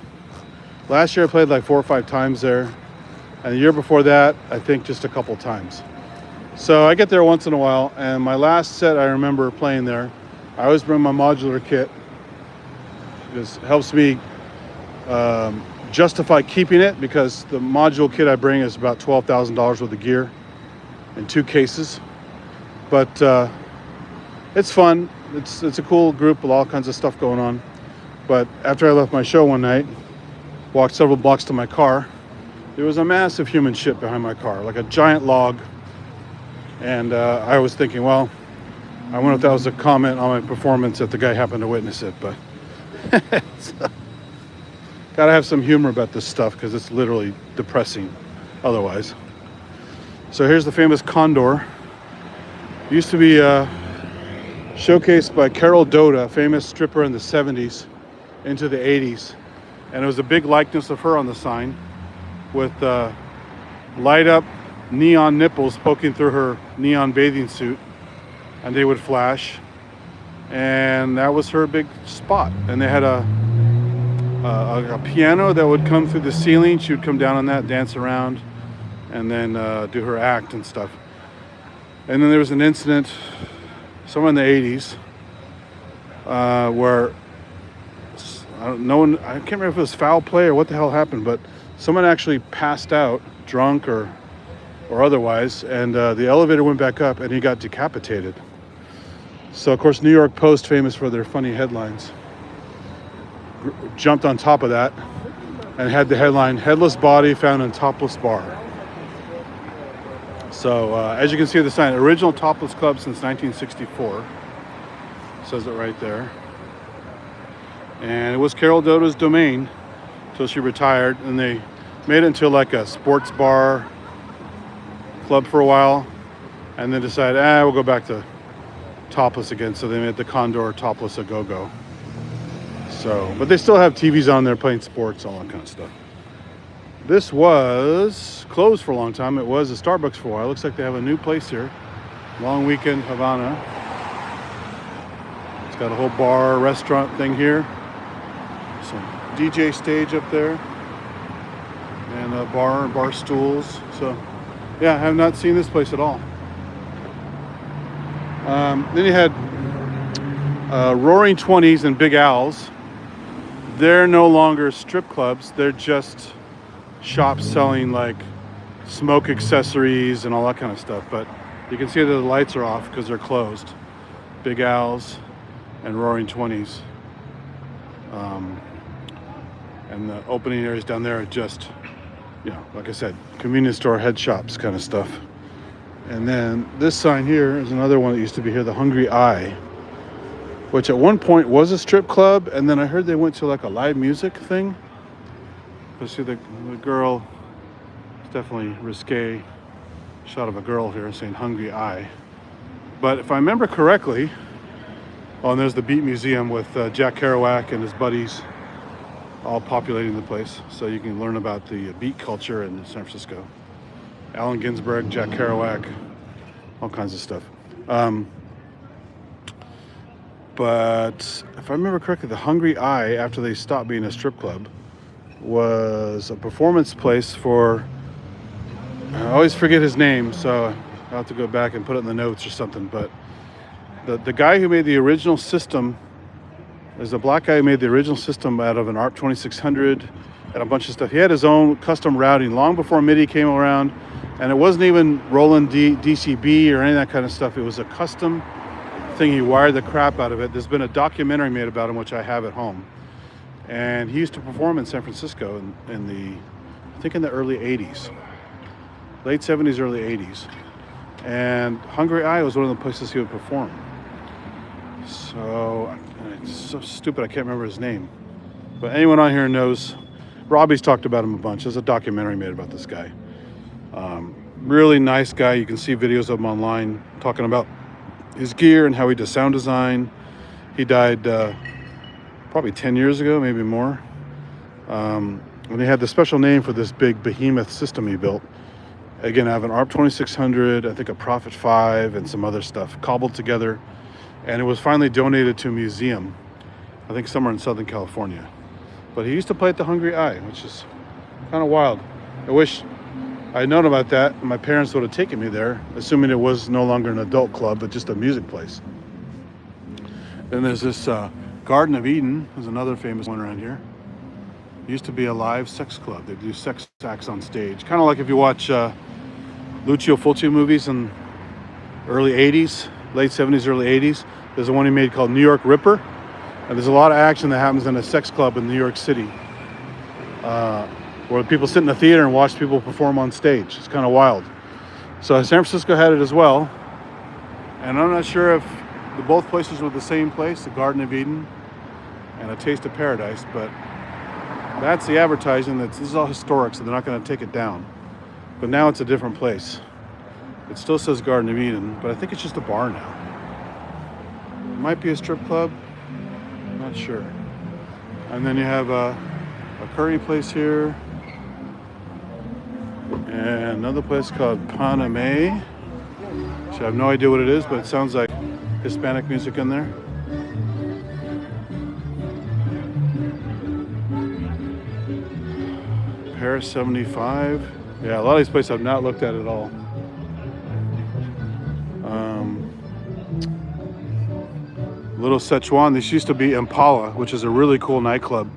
A: Last year I played like 4 or 5 times there. And the year before that, I think just a couple times. So I get there once in a while. And my last set I remember playing there, I always bring my modular kit. It helps me justify keeping it, because the module kit I bring is about $12,000 worth of gear in 2 cases. But it's fun. it's a cool group with all kinds of stuff going on. But after I left my show one night, walked several blocks to my car, there was a massive human shit behind my car, like a giant log. And I was thinking, well, I wonder if that was a comment on my performance if the guy happened to witness it. But gotta have some humor about this stuff because it's literally depressing otherwise. So here's the famous condor. Used to be showcased by Carol Doda, a famous stripper in the 70s into the 80s. And it was a big likeness of her on the sign with light up neon nipples poking through her neon bathing suit, and they would flash. And that was her big spot. And they had a piano that would come through the ceiling. She would come down on that, dance around, and then do her act and stuff. And then there was an incident somewhere in the 80s where I can't remember if it was foul play or what the hell happened, but someone actually passed out, drunk or otherwise, and the elevator went back up and he got decapitated. So of course New York Post, famous for their funny headlines, jumped on top of that and had the headline, "Headless Body Found in Topless Bar." So as you can see the sign, original topless club since 1964. Says it right there. And it was Carol Doda's domain until she retired, and they made it into like a sports bar club for a while, and then decided, we'll go back to topless again. So they made the Condor Topless a Go-Go. So, but they still have TVs on there playing sports, all that kind of stuff. This was closed for a long time. It was a Starbucks for a while. Looks like they have a new place here. Long Weekend Havana. It's got a whole bar, restaurant thing here. Some DJ stage up there. And a bar stools. So, yeah, I have not seen this place at all. Then you had Roaring 20s and Big Al's. They're no longer strip clubs. They're just shops selling like smoke accessories and all that kind of stuff. But you can see that the lights are off because they're closed. Big Al's and Roaring 20s. And the opening areas down there are just, like I said, convenience store, head shops kind of stuff. And then this sign here is another one that used to be here, the Hungry Eye, which at one point was a strip club, and then I heard they went to like a live music thing. But see the girl, it's definitely risque shot of a girl here saying Hungry Eye. But if I remember correctly, and there's the Beat Museum with Jack Kerouac and his buddies all populating the place, so you can learn about the beat culture in San Francisco. Allen Ginsberg, Jack Kerouac, all kinds of stuff. But if I remember correctly, the Hungry Eye, after they stopped being a strip club, was a performance place for, I always forget his name, so I'll have to go back and put it in the notes or something. But the guy who made the original system, there's a black guy who made the original system out of an ARP 2600 and a bunch of stuff. He had his own custom routing long before MIDI came around, and it wasn't even Roland DCB or any of that kind of stuff. It was a custom thing. He wired the crap out of it. There's been a documentary made about him, which I have at home. And he used to perform in San Francisco in the early 80s. Late 70s, early 80s. And Hungry Eye was one of the places he would perform. So, it's so stupid I can't remember his name. But anyone on here knows, Robbie's talked about him a bunch. There's a documentary made about this guy. Really nice guy. You can see videos of him online talking about his gear and how he does sound design. He died probably 10 years ago, maybe more. And he had the special name for this big behemoth system he built. Again, I have an ARP 2600, I think a Prophet 5, and some other stuff cobbled together. And it was finally donated to a museum, I think somewhere in Southern California. But he used to play at the Hungry Eye, which is kind of wild. I wish I'd known about that, and my parents would have taken me there, assuming it was no longer an adult club, but just a music place. Then there's this Garden of Eden, is another famous one around here. It used to be a live sex club. They do sex acts on stage. Kind of like if you watch Lucio Fulci movies in early 80s, late 70s, early 80s. There's one he made called New York Ripper. And there's a lot of action that happens in a sex club in New York City, where people sit in the theater and watch people perform on stage. It's kind of wild. So San Francisco had it as well. And I'm not sure if both places were the same place, the Garden of Eden and A Taste of Paradise, but that's the advertising. This is all historic, so they're not going to take it down. But now it's a different place. It still says Garden of Eden, but I think it's just a bar now. It might be a strip club. Not sure. And then you have a curry place here, and another place called Paname, which I have no idea what it is, but it sounds like Hispanic music in there. Paris 75. Yeah, a lot of these places I've not looked at all. Little Sichuan. This used to be Impala, which is a really cool nightclub.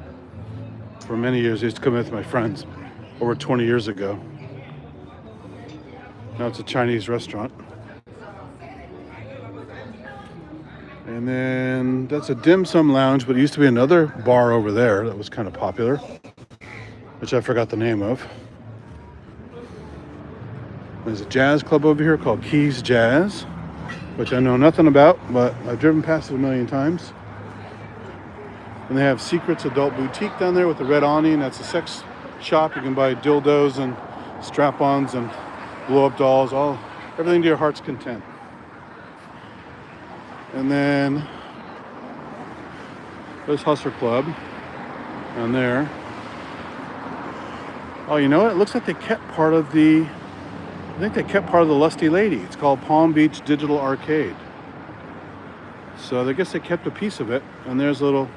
A: For many years, I used to come in with my friends over 20 years ago. Now it's a Chinese restaurant. And then that's a dim sum lounge, but it used to be another bar over there that was kind of popular, which I forgot the name of. There's a jazz club over here called Keys Jazz, which I know nothing about, but I've driven past it a million times. And they have Secrets Adult Boutique down there with the red awning. That's a sex shop. You can buy dildos and strap-ons and blow-up dolls, everything to your heart's content. And then there's Hustler Club down there. Oh, you know what? It looks like they kept part of the Lusty Lady. It's called Palm Beach Digital Arcade. So I guess they kept a piece of it. And there's a little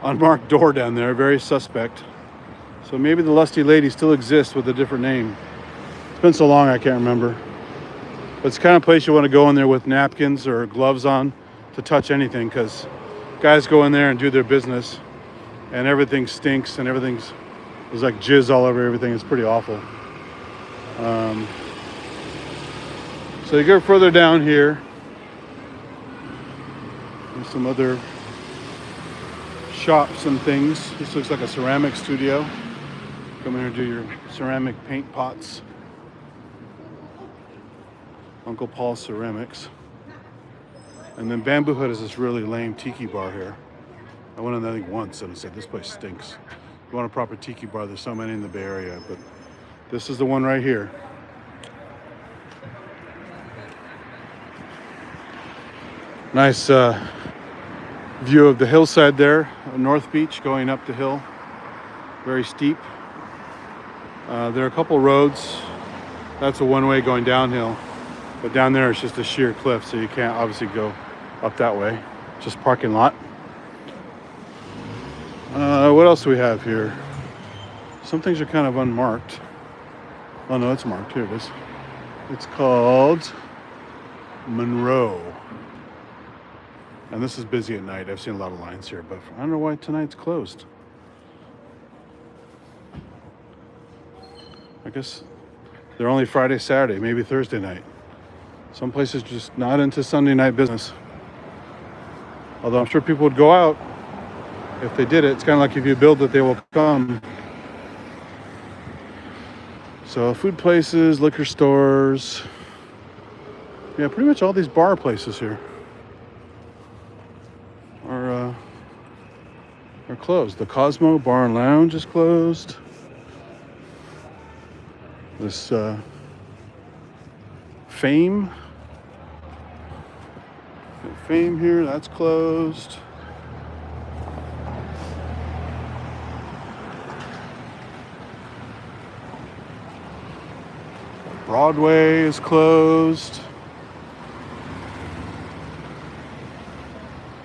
A: unmarked door down there, very suspect. So maybe the Lusty Lady still exists with a different name. It's been so long I can't remember. But it's the kind of place you want to go in there with napkins or gloves on to touch anything, because guys go in there and do their business and everything stinks and there's like jizz all over everything. It's pretty awful. So you go further down here. There's some other shops and things. This looks like a ceramic studio. Come in here and do your ceramic paint pots. Uncle Paul's Ceramics. And then Bamboo Hut is this really lame tiki bar here. I went in there I think once and I said, this place stinks. If you want a proper tiki bar, there's so many in the Bay Area, but this is the one right here. Nice view of the hillside there, North Beach going up the hill. Very steep. There are a couple roads. That's a one-way going downhill. But down there it's just a sheer cliff, so you can't obviously go up that way. Just parking lot. What else do we have here? Some things are kind of unmarked. Oh no, it's marked. Here it is. It's called Monroe. And this is busy at night. I've seen a lot of lines here, but I don't know why tonight's closed. I guess they're only Friday, Saturday, maybe Thursday night. Some places just not into Sunday night business. Although I'm sure people would go out if they did it. It's kind of like if you build it, they will come. So food places, liquor stores. Yeah, pretty much all these bar places here are closed. The Cosmo Bar and Lounge is closed. This Fame here, that's closed. Broadway is closed.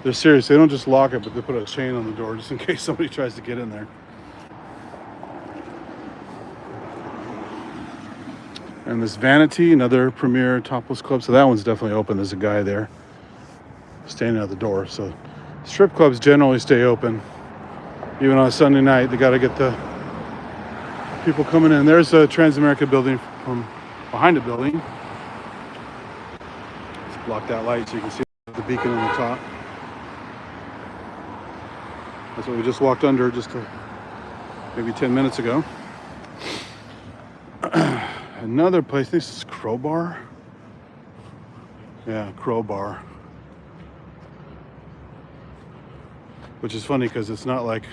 A: They're serious. They don't just lock it, but they put a chain on the door just in case somebody tries to get in there. And this Vanity, another premier topless club. So that one's definitely open. There's a guy there standing at the door. So strip clubs generally stay open. Even on a Sunday night, they got to get the people coming in. There's a Transamerica building from behind the building. Let's block that light so you can see the the beacon on the top. That's what we just walked under just maybe 10 minutes ago. Another place, this is Crowbar. Yeah, Crowbar. Which is funny because it's not like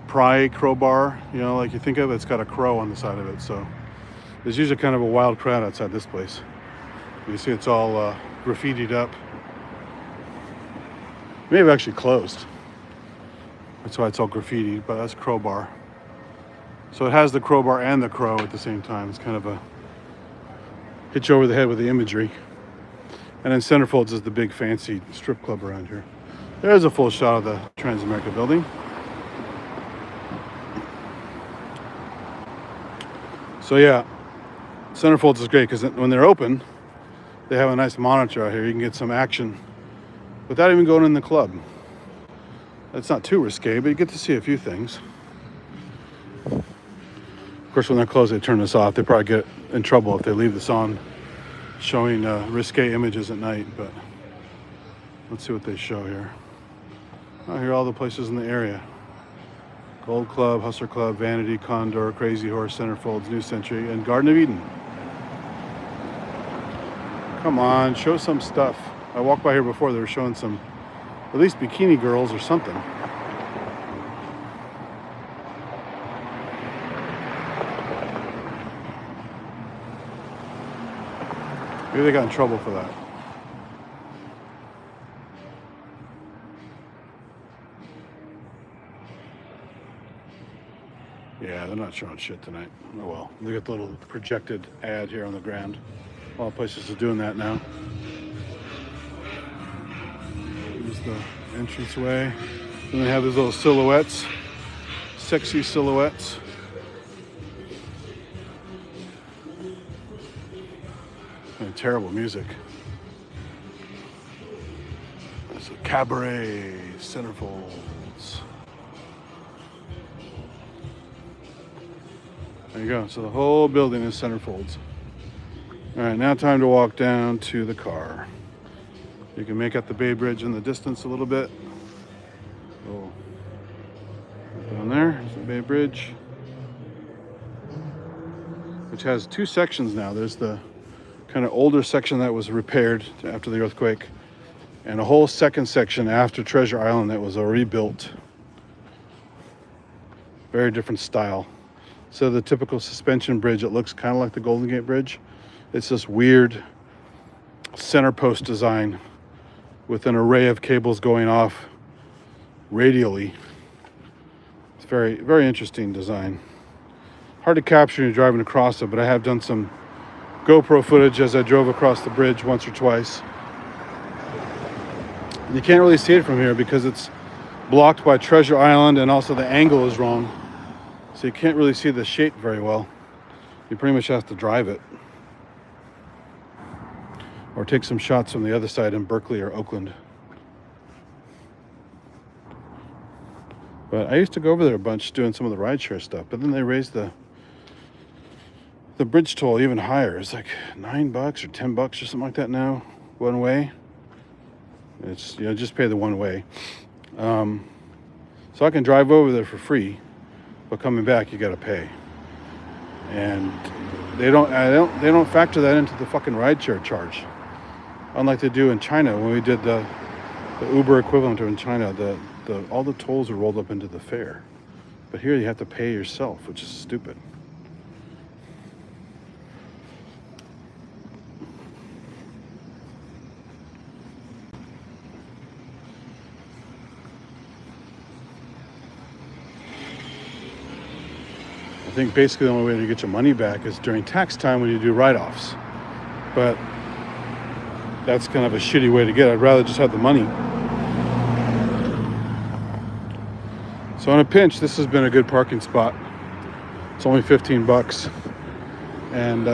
A: Pry Crowbar, you know, like you think of it, it's got a crow on the side of it. So there's usually kind of a wild crowd outside this place. You see it's all graffitied up. May have actually closed. That's why it's all graffitied, but that's Crowbar. So it has the crowbar and the crow at the same time. It's kind of a hit you over the head with the imagery. And then Centerfolds is the big fancy strip club around here. There's a full shot of the Transamerica building. So yeah, Centerfolds is great because when they're open, they have a nice monitor out here. You can get some action without even going in the club. That's not too risque, but you get to see a few things. Of course, when they're closed, they turn this off. They probably get in trouble if they leave this on, showing risque images at night. But let's see what they show here. Oh, here are all the places in the area. Gold Club, Hustler Club, Vanity, Condor, Crazy Horse, Centerfolds, New Century, and Garden of Eden. Come on, show some stuff. I walked by here before, they were showing some, at least bikini girls or something. Maybe they got in trouble for that. Yeah, they're not showing shit tonight. Oh well. They got the little projected ad here on the ground. A lot of places are doing that now. Here's the entranceway. Then they have these little silhouettes. Sexy silhouettes. And terrible music. There's a cabaret, Centerfolds. There you go. So the whole building is Centerfolds. All right, now time to walk down to the car. You can make out the Bay Bridge in the distance a little bit. Oh, down there is the Bay Bridge, which has two sections now. There's the kind of older section that was repaired after the earthquake, and a whole second section after Treasure Island that was rebuilt. Very different style. So the typical suspension bridge, it looks kind of like the Golden Gate Bridge. It's this weird center post design with an array of cables going off radially. It's very, very interesting design. Hard to capture when you're driving across it, but I have done some GoPro footage as I drove across the bridge once or twice. And you can't really see it from here because it's blocked by Treasure Island, and also the angle is wrong. So you can't really see the shape very well. You pretty much have to drive it. Or take some shots from the other side in Berkeley or Oakland. But I used to go over there a bunch doing some of the rideshare stuff, but then they raised the bridge toll even higher. It's like $9 or $10 or something like that now, one way. It's, you know, just pay the one way. So I can drive over there for free, but coming back you got to pay. And they don't factor that into the fucking rideshare charge, unlike they do in China. When we did the Uber equivalent in China, all the tolls are rolled up into the fare, but here you have to pay yourself, which is stupid. I think basically the only way to get your money back is during tax time when you do write-offs. But that's kind of a shitty way to get it. I'd rather just have the money. So in a pinch, this has been a good parking spot. It's only $15. And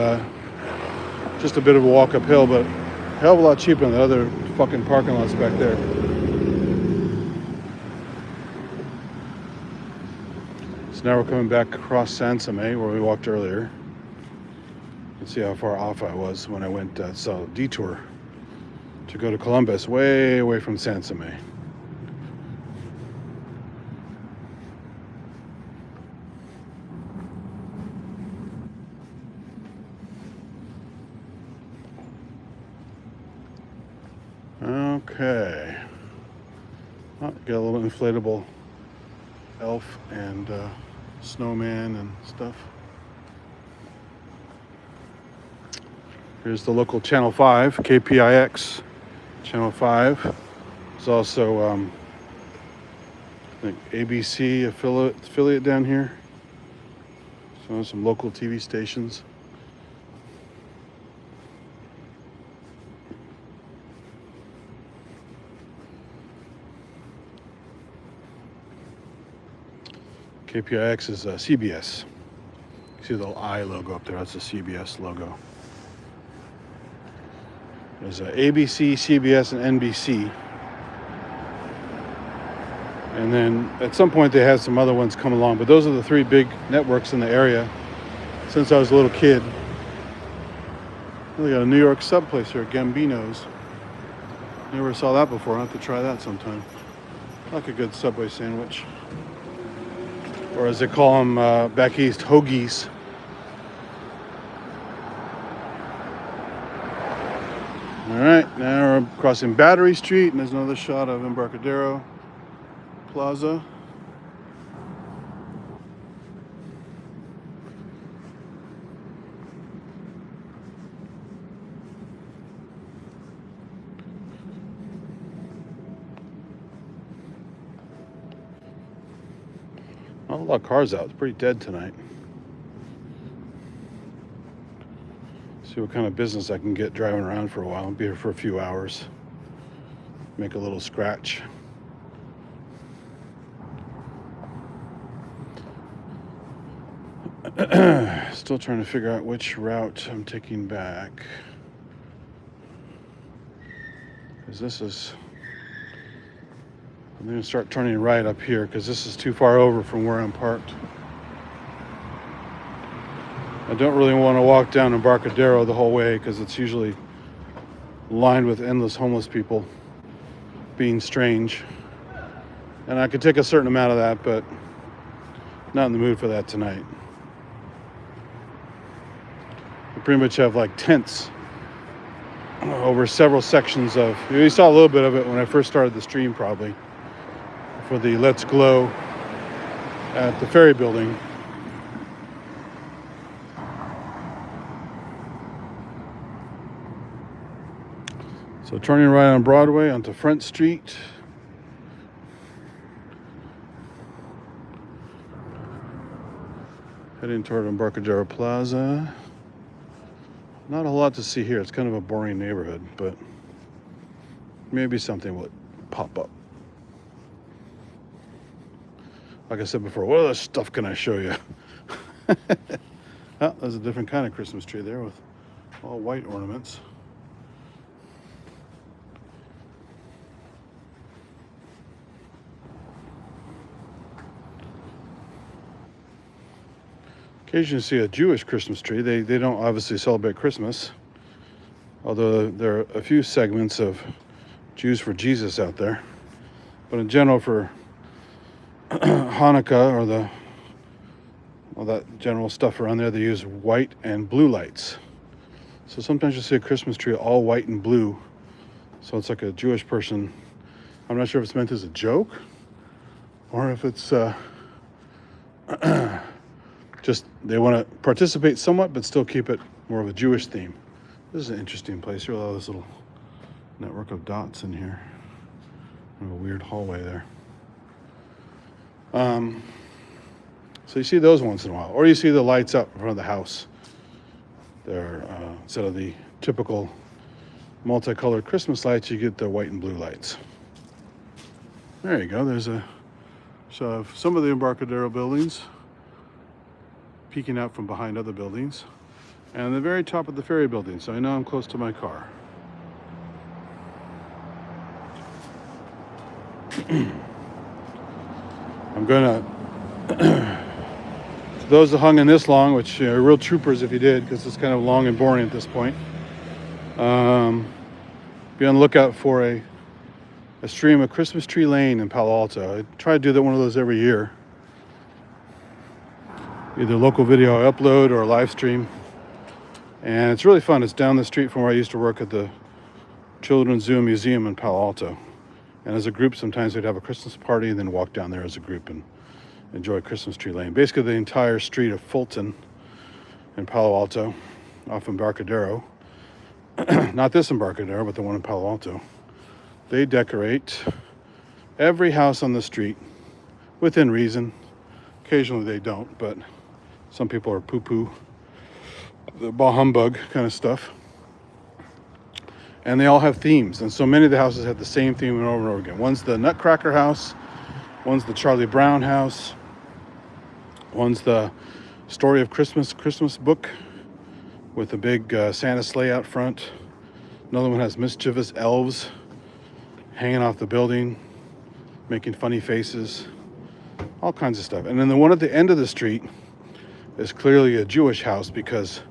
A: just a bit of a walk uphill, but a hell of a lot cheaper than the other fucking parking lots back there. Now we're coming back across Sansome, where we walked earlier. You can see how far off I was when I went, so detour to to go to Columbus, way away from Sansome. Okay. Oh, got a little inflatable elf and snowman and stuff. Here's the local Channel 5, KPIX. Channel 5. There's also I think ABC affiliate down here. So some local TV stations. KPIX is CBS. You see the little I logo up there, that's the CBS logo. There's ABC, CBS, and NBC. And then at some point they had some other ones come along, but those are the three big networks in the area since I was a little kid. They got a New York sub place here, Gambino's. Never saw that before. I'll have to try that sometime. I like a good Subway sandwich. Or as they call them back east, hoagies. All right, now we're crossing Battery Street, and there's another shot of Embarcadero Plaza. Not a lot of cars out. It's pretty dead tonight. See what kind of business I can get driving around for a while. I'll be here for a few hours. Make a little scratch. Still trying to figure out which route I'm taking back. Because this is... I'm going to start turning right up here because this is too far over from where I'm parked. I don't really want to walk down Embarcadero the whole way because it's usually lined with endless homeless people being strange. And I could take a certain amount of that, but not in the mood for that tonight. We pretty much have like tents over several sections of... You saw a little bit of it when I first started the stream probably. For the Let'sGlow at the ferry building. So turning right on Broadway onto Front Street. Heading toward Embarcadero Plaza. Not a lot to see here. It's kind of a boring neighborhood, but maybe something will pop up. Like I said before, what other stuff can I show you? Oh, there's a different kind of Christmas tree there with all white ornaments. Occasionally see a Jewish Christmas tree. They don't obviously celebrate Christmas, although there are a few segments of Jews for Jesus out there. But in general, for Hanukkah or all that general stuff around there, they use white and blue lights. So sometimes you'll see a Christmas tree all white and blue. So it's like a Jewish person. I'm not sure if it's meant as a joke or if it's just they want to participate somewhat but still keep it more of a Jewish theme. This is an interesting place. Here, all this little network of dots in here. Kind of a weird hallway there. So you see those once in a while, or you see the lights up in front of the house. They're instead of the typical multicolored Christmas lights, you get the white and blue lights. There you go. There's a shot of some of the Embarcadero buildings peeking out from behind other buildings, and the very top of the ferry building. So I know I'm close to my car. I'm gonna, for those that hung in this long, which are real troopers if you did, because it's kind of long and boring at this point. be on the lookout for a stream of Christmas Tree Lane in Palo Alto. I try to do one of those every year. Either local video I upload or a live stream. And it's really fun. It's down the street from where I used to work at the Children's Zoo Museum in Palo Alto. And as a group, sometimes we'd have a Christmas party and then walk down there as a group and enjoy Christmas Tree Lane. Basically the entire street of Fulton in Palo Alto, off Embarcadero. Not this Embarcadero, but the one in Palo Alto. They decorate every house on the street within reason. Occasionally they don't, but some people are poo-poo, the bah humbug kind of stuff. And they all have themes, and so many of the houses have the same theme over and over again. One's the Nutcracker house, one's the Charlie Brown house, one's the Story of Christmas book with a big Santa sleigh out front. Another one has mischievous elves hanging off the building, making funny faces, all kinds of stuff. And then the one at the end of the street is clearly a Jewish house because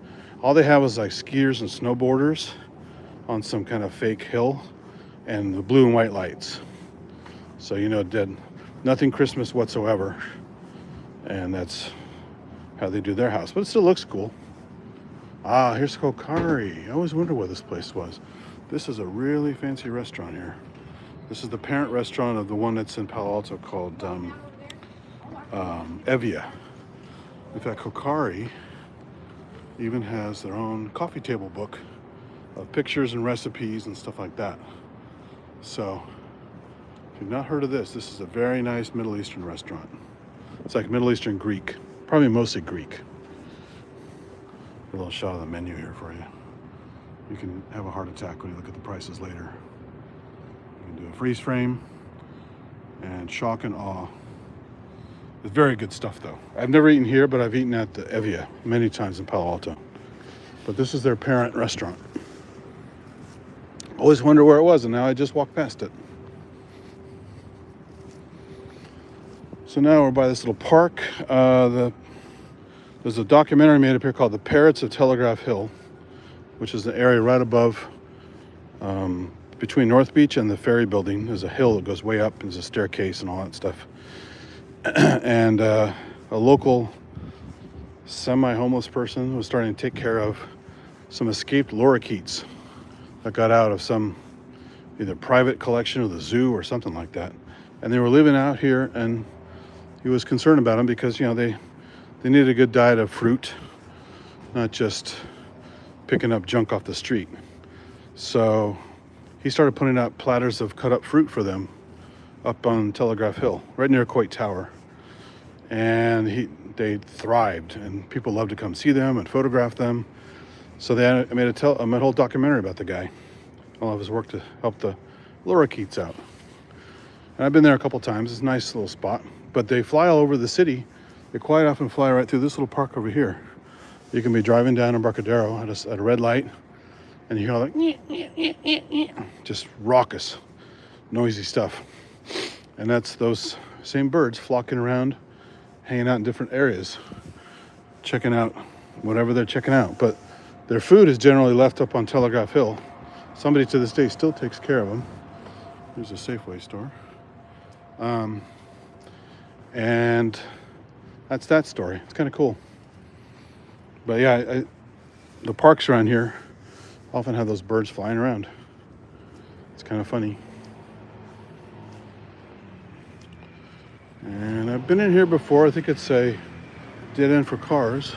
A: all they have is like skiers and snowboarders on some kind of fake hill and the blue and white lights. So you know, dead nothing Christmas whatsoever. And that's how they do their house. But it still looks cool. Ah, here's Kokari. I always wondered where this place was. This is a really fancy restaurant here. This is the parent restaurant of the one that's in Palo Alto called Evia. In fact, Kokari even has their own coffee table book of pictures and recipes and stuff like that. So, if you've not heard of this, this is a very nice Middle Eastern restaurant. It's like Middle Eastern Greek, probably mostly Greek. A little shot of the menu here for you. You can have a heart attack when you look at the prices later. You can do a freeze frame and shock and awe. It's very good stuff though. I've never eaten here, but I've eaten at the Evia many times in Palo Alto. But this is their parent restaurant. Always wonder where it was, and now I just walked past it. So now we're by this little park. There's a documentary made up here called The Parrots of Telegraph Hill, which is the area right above, between North Beach and the ferry building. There's a hill that goes way up, and there's a staircase and all that stuff. And a local semi-homeless person was starting to take care of some escaped lorikeets that got out of some either private collection or the zoo or something like that. And they were living out here, and he was concerned about them because, you know, they needed a good diet of fruit, not just picking up junk off the street. So he started putting out platters of cut up fruit for them up on Telegraph Hill, right near Coit Tower. And they thrived, and people loved to come see them and photograph them. So they made a whole documentary about the guy, all of his work to help the lorikeets out. And I've been there a couple times. It's a nice little spot, but they fly all over the city. They quite often fly right through this little park over here. You can be driving down Embarcadero at a red light, and you hear like just raucous, noisy stuff. And that's those same birds flocking around, hanging out in different areas, checking out whatever they're checking out. But their food is generally left up on Telegraph Hill. Somebody to this day still takes care of them. There's a Safeway store. And that's that story. It's kind of cool. But yeah, the parks around here often have those birds flying around. It's kind of funny. And I've been in here before. I think it's a dead end for cars.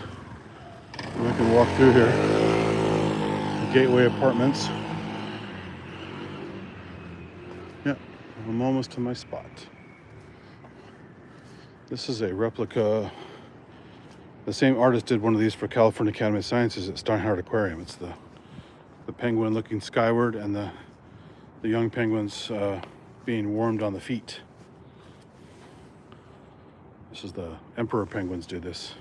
A: And I can walk through here. The Gateway Apartments. Yeah, I'm almost to my spot. This is a replica. The same artist did one of these for California Academy of Sciences at Steinhardt Aquarium. It's the penguin looking skyward and the young penguins being warmed on the feet. This is the emperor penguins do this.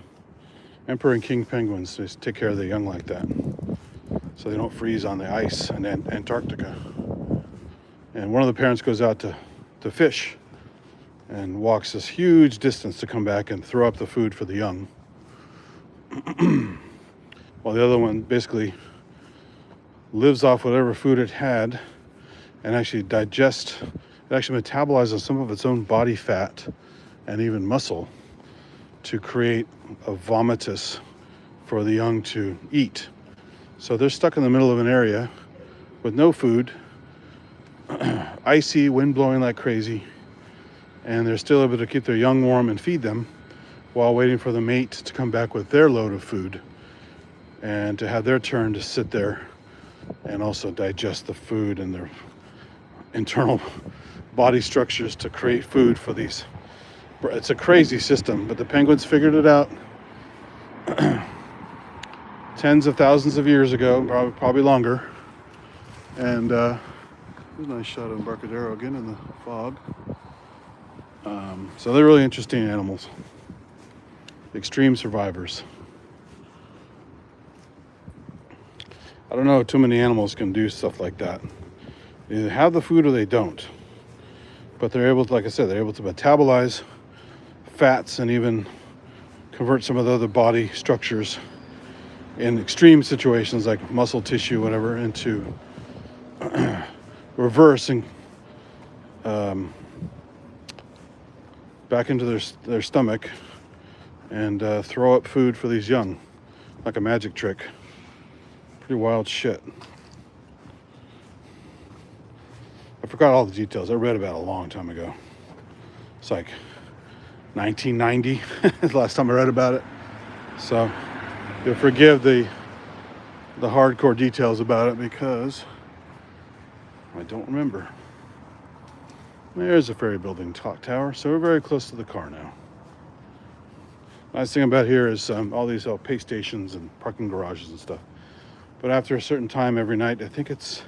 A: Emperor and king penguins just take care of the young like that, so they don't freeze on the ice in Antarctica. And one of the parents goes out to fish and walks this huge distance to come back and throw up the food for the young. While the other one basically lives off whatever food it had and actually digest. It actually metabolizes some of its own body fat and even muscle to create a vomitus for the young to eat. So they're stuck in the middle of an area with no food, icy, wind blowing like crazy, and they're still able to keep their young warm and feed them while waiting for the mate to come back with their load of food and to have their turn to sit there and also digest the food and their internal body structures to create food for these. It's a crazy system, but the penguins figured it out tens of thousands of years ago, probably longer. And there's a nice shot of Embarcadero again in the fog. So they're really interesting animals. Extreme survivors. I don't know, too many animals can do stuff like that. They either have the food or they don't. But they're able to, like I said, they're able to metabolize fats and even convert some of the other body structures in extreme situations like muscle tissue, whatever, into reverse and back into their stomach and throw up food for these young, like a magic trick. Pretty wild shit. I forgot all the details. I read about it a long time ago. It's like 1990, the last time I read about it. So you'll forgive the hardcore details about it because I don't remember. There's a ferry building clock tower, so we're very close to the car now. Nice thing about here is all these pay stations and parking garages and stuff. But after a certain time every night, I think it's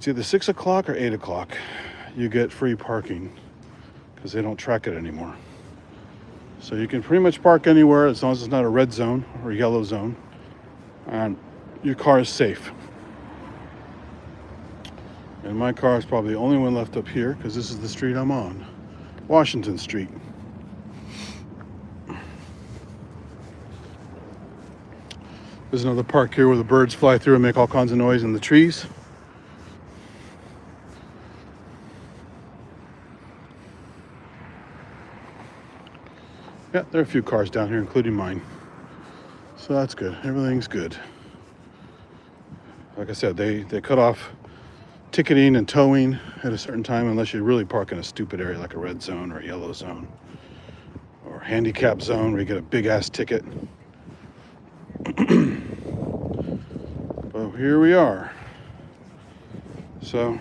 A: either 6 o'clock or 8 o'clock, you get free parking because they don't track it anymore. So you can pretty much park anywhere as long as it's not a red zone or yellow zone, and your car is safe. And my car is probably the only one left up here because this is the street I'm on, Washington Street. There's another park here where the birds fly through and make all kinds of noise in the trees. Yeah, there are a few cars down here, including mine. So that's good. Everything's good. Like I said, they cut off ticketing and towing at a certain time unless you really park in a stupid area like a red zone or a yellow zone or handicap zone where you get a big ass ticket. But here we are. So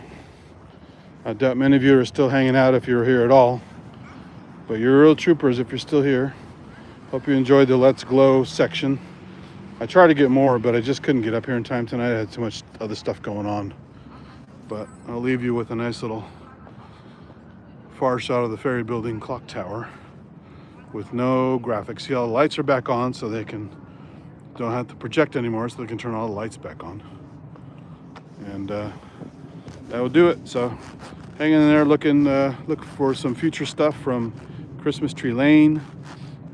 A: I doubt many of you are still hanging out if you're here at all. But you're real troopers if you're still here. Hope you enjoyed the Let'sGlow section. I tried to get more, but I just couldn't get up here in time tonight. I had too much other stuff going on. But I'll leave you with a nice little far shot of the ferry building clock tower with no graphics. See, all the lights are back on, so they don't have to project anymore, so they can turn all the lights back on. And that will do it. So hang in there, look for some future stuff from Christmas Tree Lane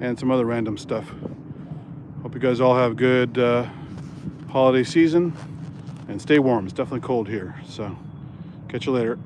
A: and some other random stuff. Hope you guys all have a good holiday season and stay warm. It's definitely cold here. So catch you later.